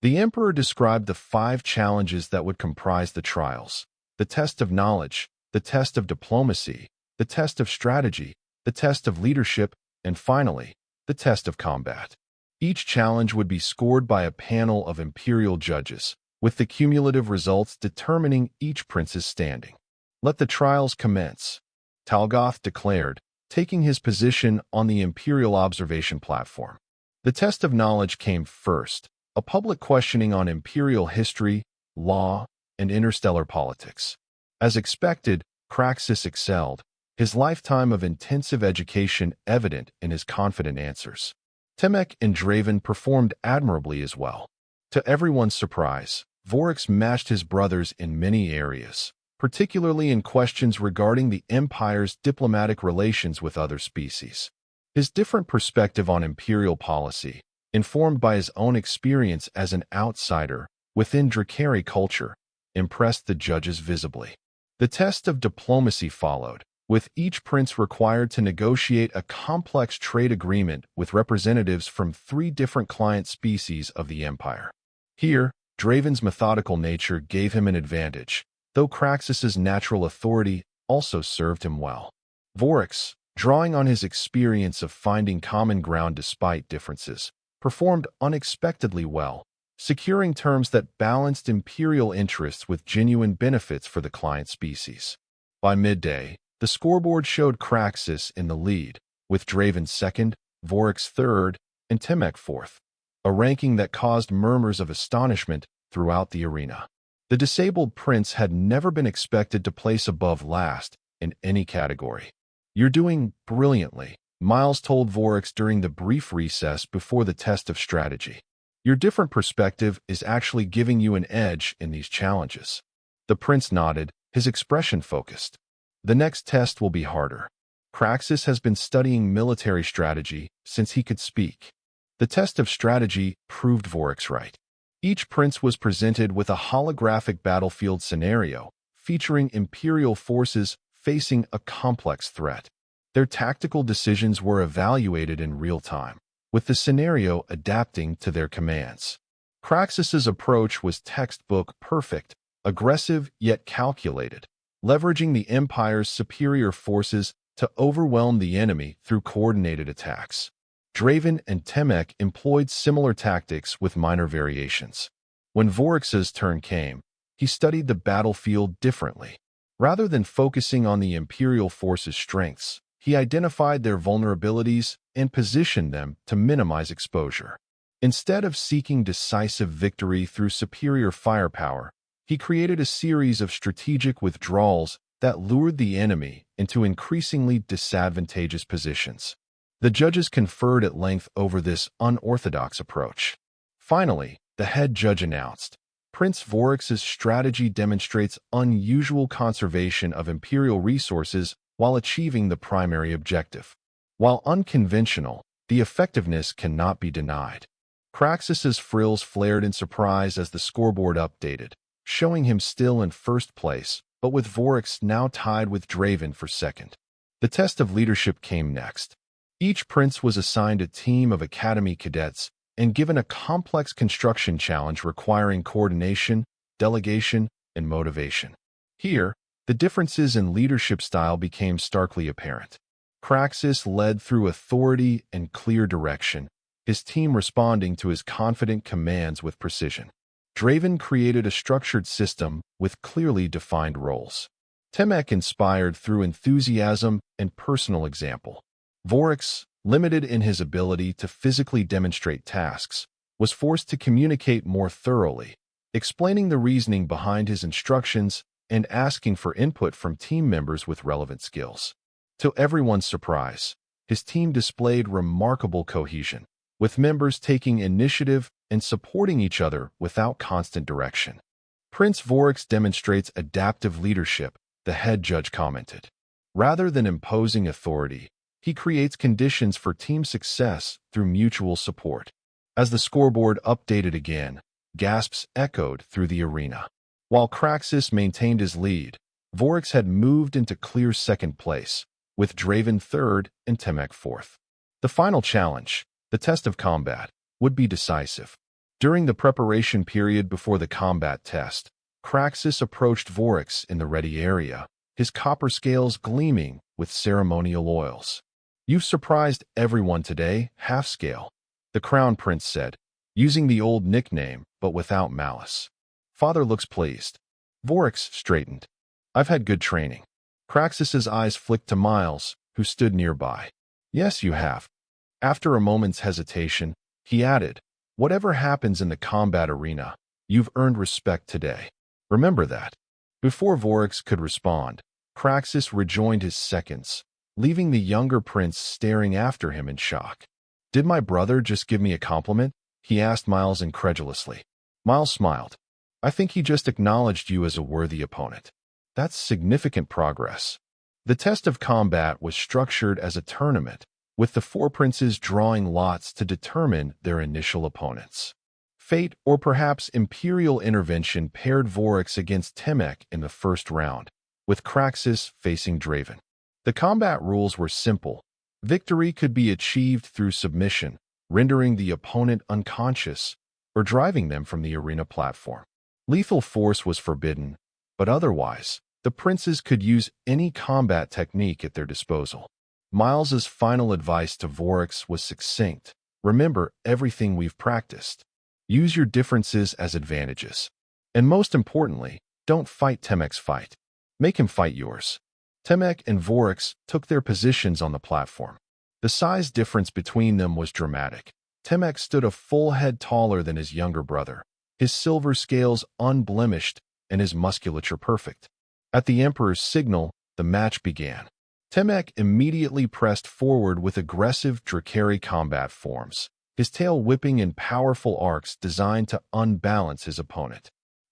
The Emperor described the 5 challenges that would comprise the trials: the test of knowledge, the test of diplomacy, the test of strategy, the test of leadership, and finally, the test of combat. Each challenge would be scored by a panel of imperial judges, with the cumulative results determining each prince's standing. "Let the trials commence," Talgoth declared, taking his position on the imperial observation platform. The test of knowledge came first, a public questioning on imperial history, law, and interstellar politics. As expected, Craxus excelled, his lifetime of intensive education evident in his confident answers. Temek and Draven performed admirably as well. To everyone's surprise, Voryx matched his brothers in many areas, particularly in questions regarding the Empire's diplomatic relations with other species. His different perspective on imperial policy, informed by his own experience as an outsider within Drakari culture, impressed the judges visibly. The test of diplomacy followed, with each prince required to negotiate a complex trade agreement with representatives from 3 different client species of the Empire. Here, Draven's methodical nature gave him an advantage, though Craxus's natural authority also served him well. Vorax, drawing on his experience of finding common ground despite differences, performed unexpectedly well, securing terms that balanced imperial interests with genuine benefits for the client species. By midday, the scoreboard showed Craxus in the lead, with Draven second, Vorax third, and Temek fourth, a ranking that caused murmurs of astonishment throughout the arena. The disabled prince had never been expected to place above last in any category. "You're doing brilliantly," Miles told Vorax during the brief recess before the test of strategy. "Your different perspective is actually giving you an edge in these challenges." The prince nodded, his expression focused. "The next test will be harder." Craxus has been studying military strategy since he could speak. The test of strategy proved Vorax right. Each prince was presented with a holographic battlefield scenario featuring Imperial forces facing a complex threat. Their tactical decisions were evaluated in real time, with the scenario adapting to their commands. Craxus's approach was textbook perfect, aggressive yet calculated, leveraging the Empire's superior forces to overwhelm the enemy through coordinated attacks. Draven and Temek employed similar tactics with minor variations. When Vorax's turn came, he studied the battlefield differently. Rather than focusing on the Imperial forces' strengths, he identified their vulnerabilities and positioned them to minimize exposure. Instead of seeking decisive victory through superior firepower, he created a series of strategic withdrawals that lured the enemy into increasingly disadvantageous positions. The judges conferred at length over this unorthodox approach. Finally, the head judge announced, "Prince Vorax's strategy demonstrates unusual conservation of Imperial resources while achieving the primary objective. While unconventional, the effectiveness cannot be denied." Craxus's frills flared in surprise as the scoreboard updated, showing him still in first place, but with Vorax now tied with Draven for second. The test of leadership came next. Each prince was assigned a team of academy cadets and given a complex construction challenge requiring coordination, delegation, and motivation. Here, the differences in leadership style became starkly apparent. Craxus led through authority and clear direction, his team responding to his confident commands with precision. Draven created a structured system with clearly defined roles. Temek inspired through enthusiasm and personal example. Vorax, limited in his ability to physically demonstrate tasks, was forced to communicate more thoroughly, explaining the reasoning behind his instructions and asking for input from team members with relevant skills. To everyone's surprise, his team displayed remarkable cohesion, with members taking initiative and supporting each other without constant direction. "Prince Vorax demonstrates adaptive leadership," the head judge commented. "Rather than imposing authority, he creates conditions for team success through mutual support." As the scoreboard updated again, gasps echoed through the arena. While Craxus maintained his lead, Vorax had moved into clear second place, with Draven third and Temek fourth. The final challenge, the test of combat, would be decisive. During the preparation period before the combat test, Craxus approached Vorax in the ready area, his copper scales gleaming with ceremonial oils. "You've surprised everyone today, Half-Scale," the Crown Prince said, using the old nickname but without malice. "Father looks pleased." Vorax straightened. "I've had good training." Craxus's eyes flicked to Miles, who stood nearby. "Yes, you have." After a moment's hesitation, he added, "Whatever happens in the combat arena, you've earned respect today. Remember that." Before Vorax could respond, Craxus rejoined his seconds, leaving the younger prince staring after him in shock. "Did my brother just give me a compliment?" he asked Miles incredulously. Miles smiled. "I think he just acknowledged you as a worthy opponent. That's significant progress." The test of combat was structured as a tournament, with the four princes drawing lots to determine their initial opponents. Fate, or perhaps Imperial intervention, paired Vorax against Temek in the first round, with Craxus facing Draven. The combat rules were simple. Victory could be achieved through submission, rendering the opponent unconscious, or driving them from the arena platform. Lethal force was forbidden, but otherwise, the princes could use any combat technique at their disposal. Miles's final advice to Vorax was succinct. Remember everything we've practiced. Use your differences as advantages. And most importantly, don't fight Temek's fight. Make him fight yours. Temek and Vorax took their positions on the platform. The size difference between them was dramatic. Temek stood a full head taller than his younger brother, his silver scales unblemished and his musculature perfect. At the Emperor's signal, the match began. Temek immediately pressed forward with aggressive Drakari combat forms, his tail whipping in powerful arcs designed to unbalance his opponent.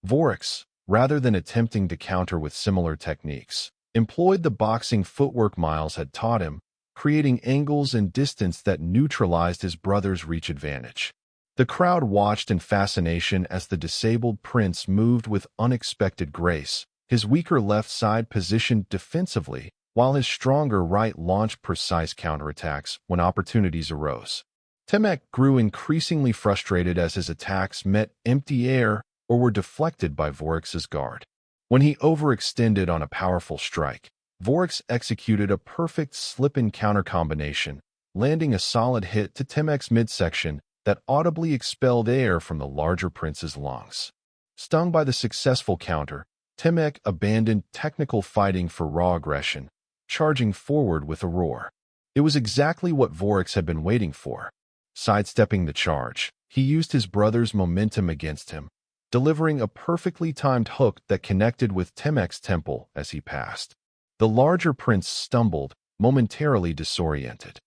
Vorax, rather than attempting to counter with similar techniques, employed the boxing footwork Miles had taught him, creating angles and distance that neutralized his brother's reach advantage. The crowd watched in fascination as the disabled prince moved with unexpected grace, his weaker left side positioned defensively, while his stronger right launched precise counterattacks when opportunities arose. Temek grew increasingly frustrated as his attacks met empty air or were deflected by Vorax's guard. When he overextended on a powerful strike, Vorax executed a perfect slip-in counter combination, landing a solid hit to Temek's midsection that audibly expelled air from the larger prince's lungs. Stung by the successful counter, Temek abandoned technical fighting for raw aggression, charging forward with a roar. It was exactly what Vorax had been waiting for. Sidestepping the charge, he used his brother's momentum against him, delivering a perfectly timed hook that connected with Temek's temple as he passed. The larger prince stumbled, momentarily disoriented.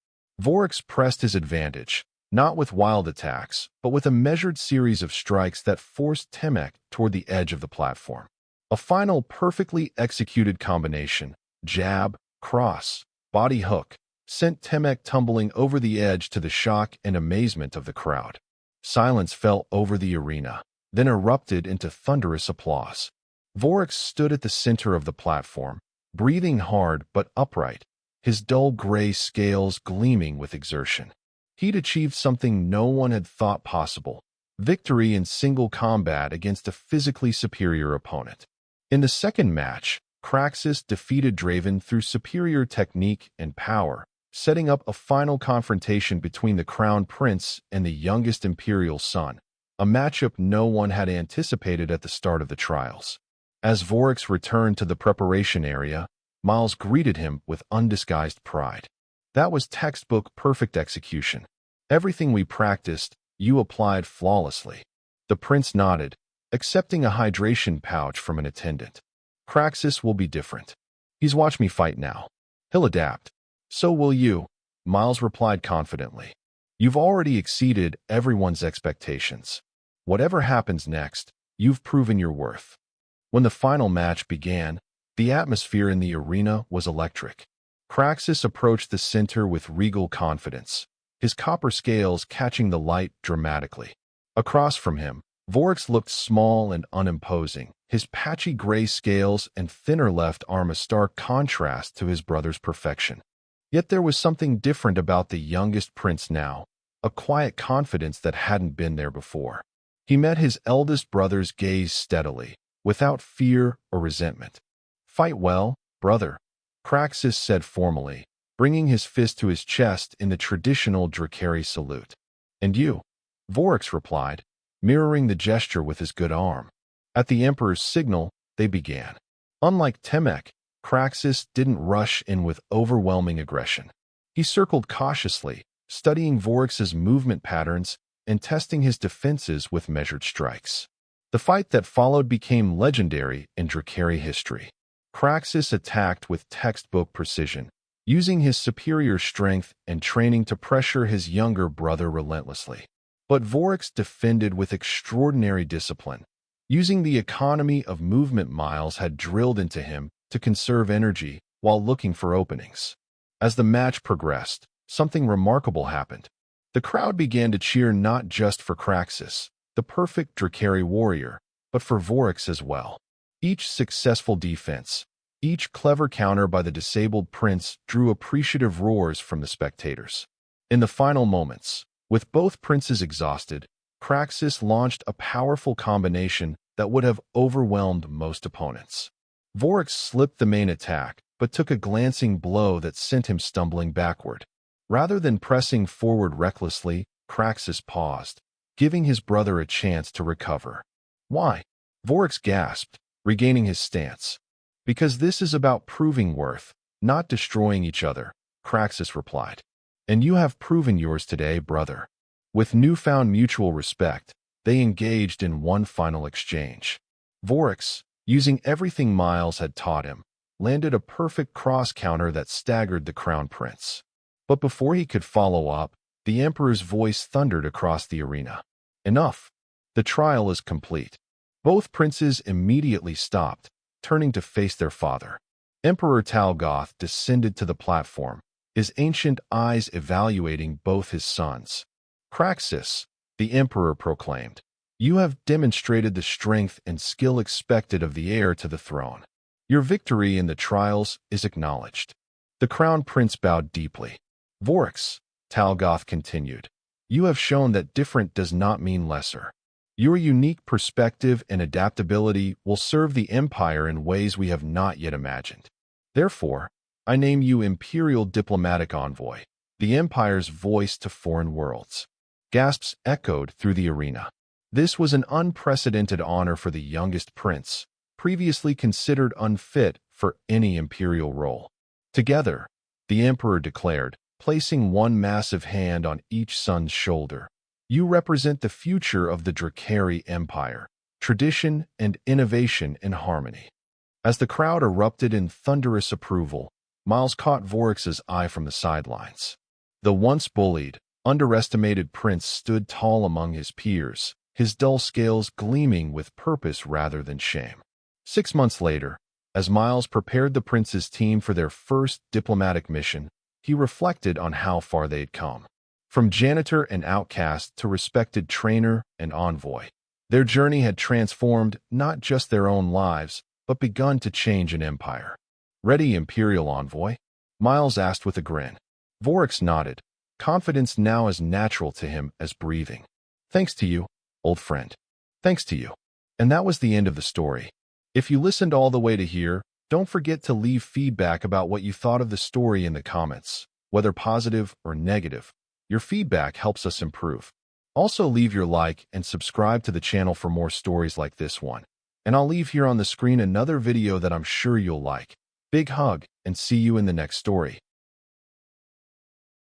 Vorax pressed his advantage, not with wild attacks, but with a measured series of strikes that forced Temek toward the edge of the platform. A final perfectly executed combination, jab, cross, body hook, sent Temek tumbling over the edge to the shock and amazement of the crowd. Silence fell over the arena, then erupted into thunderous applause. Vorax stood at the center of the platform, breathing hard but upright, his dull gray scales gleaming with exertion. He'd achieved something no one had thought possible: victory in single combat against a physically superior opponent. In the second match, Craxus defeated Draven through superior technique and power, setting up a final confrontation between the Crown Prince and the youngest Imperial son, a matchup no one had anticipated at the start of the trials. As Vorax returned to the preparation area, Miles greeted him with undisguised pride. That was textbook perfect execution. Everything we practiced, you applied flawlessly. The prince nodded, accepting a hydration pouch from an attendant. Craxus will be different. He's watched me fight now. He'll adapt. So will you, Miles replied confidently. You've already exceeded everyone's expectations. Whatever happens next, you've proven your worth. When the final match began, the atmosphere in the arena was electric. Craxus approached the center with regal confidence, his copper scales catching the light dramatically. Across from him, Vorax looked small and unimposing, his patchy gray scales and thinner left arm a stark contrast to his brother's perfection. Yet there was something different about the youngest prince now, a quiet confidence that hadn't been there before. He met his eldest brother's gaze steadily, without fear or resentment. "Fight well, brother," Craxus said formally, bringing his fist to his chest in the traditional Drakari salute. "And you?" Vorax replied, mirroring the gesture with his good arm. At the Emperor's signal, they began. Unlike Temek, Craxus didn't rush in with overwhelming aggression. He circled cautiously, studying Vorax's movement patterns and testing his defenses with measured strikes. The fight that followed became legendary in Drakari history. Craxus attacked with textbook precision, using his superior strength and training to pressure his younger brother relentlessly. But Vorax defended with extraordinary discipline, using the economy of movement Miles had drilled into him to conserve energy while looking for openings. As the match progressed, something remarkable happened. The crowd began to cheer not just for Craxus, the perfect Drakari warrior, but for Vorax as well. Each successful defense, each clever counter by the disabled prince drew appreciative roars from the spectators. In the final moments, with both princes exhausted, Craxus launched a powerful combination that would have overwhelmed most opponents. Vorax slipped the main attack, but took a glancing blow that sent him stumbling backward. Rather than pressing forward recklessly, Craxus paused, giving his brother a chance to recover. Why? Vorax gasped, regaining his stance. Because this is about proving worth, not destroying each other, Craxus replied. And you have proven yours today, brother. With newfound mutual respect, they engaged in one final exchange. Vorax, using everything Miles had taught him, landed a perfect cross-counter that staggered the Crown Prince. But before he could follow up, the Emperor's voice thundered across the arena. Enough! The trial is complete. Both princes immediately stopped, turning to face their father. Emperor Talgoth descended to the platform, his ancient eyes evaluating both his sons. Craxus, the Emperor proclaimed, you have demonstrated the strength and skill expected of the heir to the throne. Your victory in the trials is acknowledged. The Crown Prince bowed deeply. Vorax, Talgoth continued, you have shown that different does not mean lesser. Your unique perspective and adaptability will serve the Empire in ways we have not yet imagined. Therefore, I name you Imperial Diplomatic Envoy, the Empire's voice to foreign worlds. Gasps echoed through the arena. This was an unprecedented honor for the youngest prince, previously considered unfit for any imperial role. Together, the Emperor declared, placing one massive hand on each son's shoulder, you represent the future of the Drakari Empire, tradition and innovation in harmony. As the crowd erupted in thunderous approval, Miles caught Vorax's eye from the sidelines. The once bullied, underestimated prince stood tall among his peers, his dull scales gleaming with purpose rather than shame. 6 months later, as Miles prepared the prince's team for their first diplomatic mission, he reflected on how far they'd come. From janitor and outcast to respected trainer and envoy, their journey had transformed not just their own lives, but begun to change an empire. Ready, Imperial Envoy? Miles asked with a grin. Vorax nodded, confidence now as natural to him as breathing. Thanks to you, old friend. Thanks to you. And that was the end of the story. If you listened all the way to here, don't forget to leave feedback about what you thought of the story in the comments, whether positive or negative. Your feedback helps us improve. Also, leave your like and subscribe to the channel for more stories like this one. And I'll leave here on the screen another video that I'm sure you'll like. Big hug, and see you in the next story.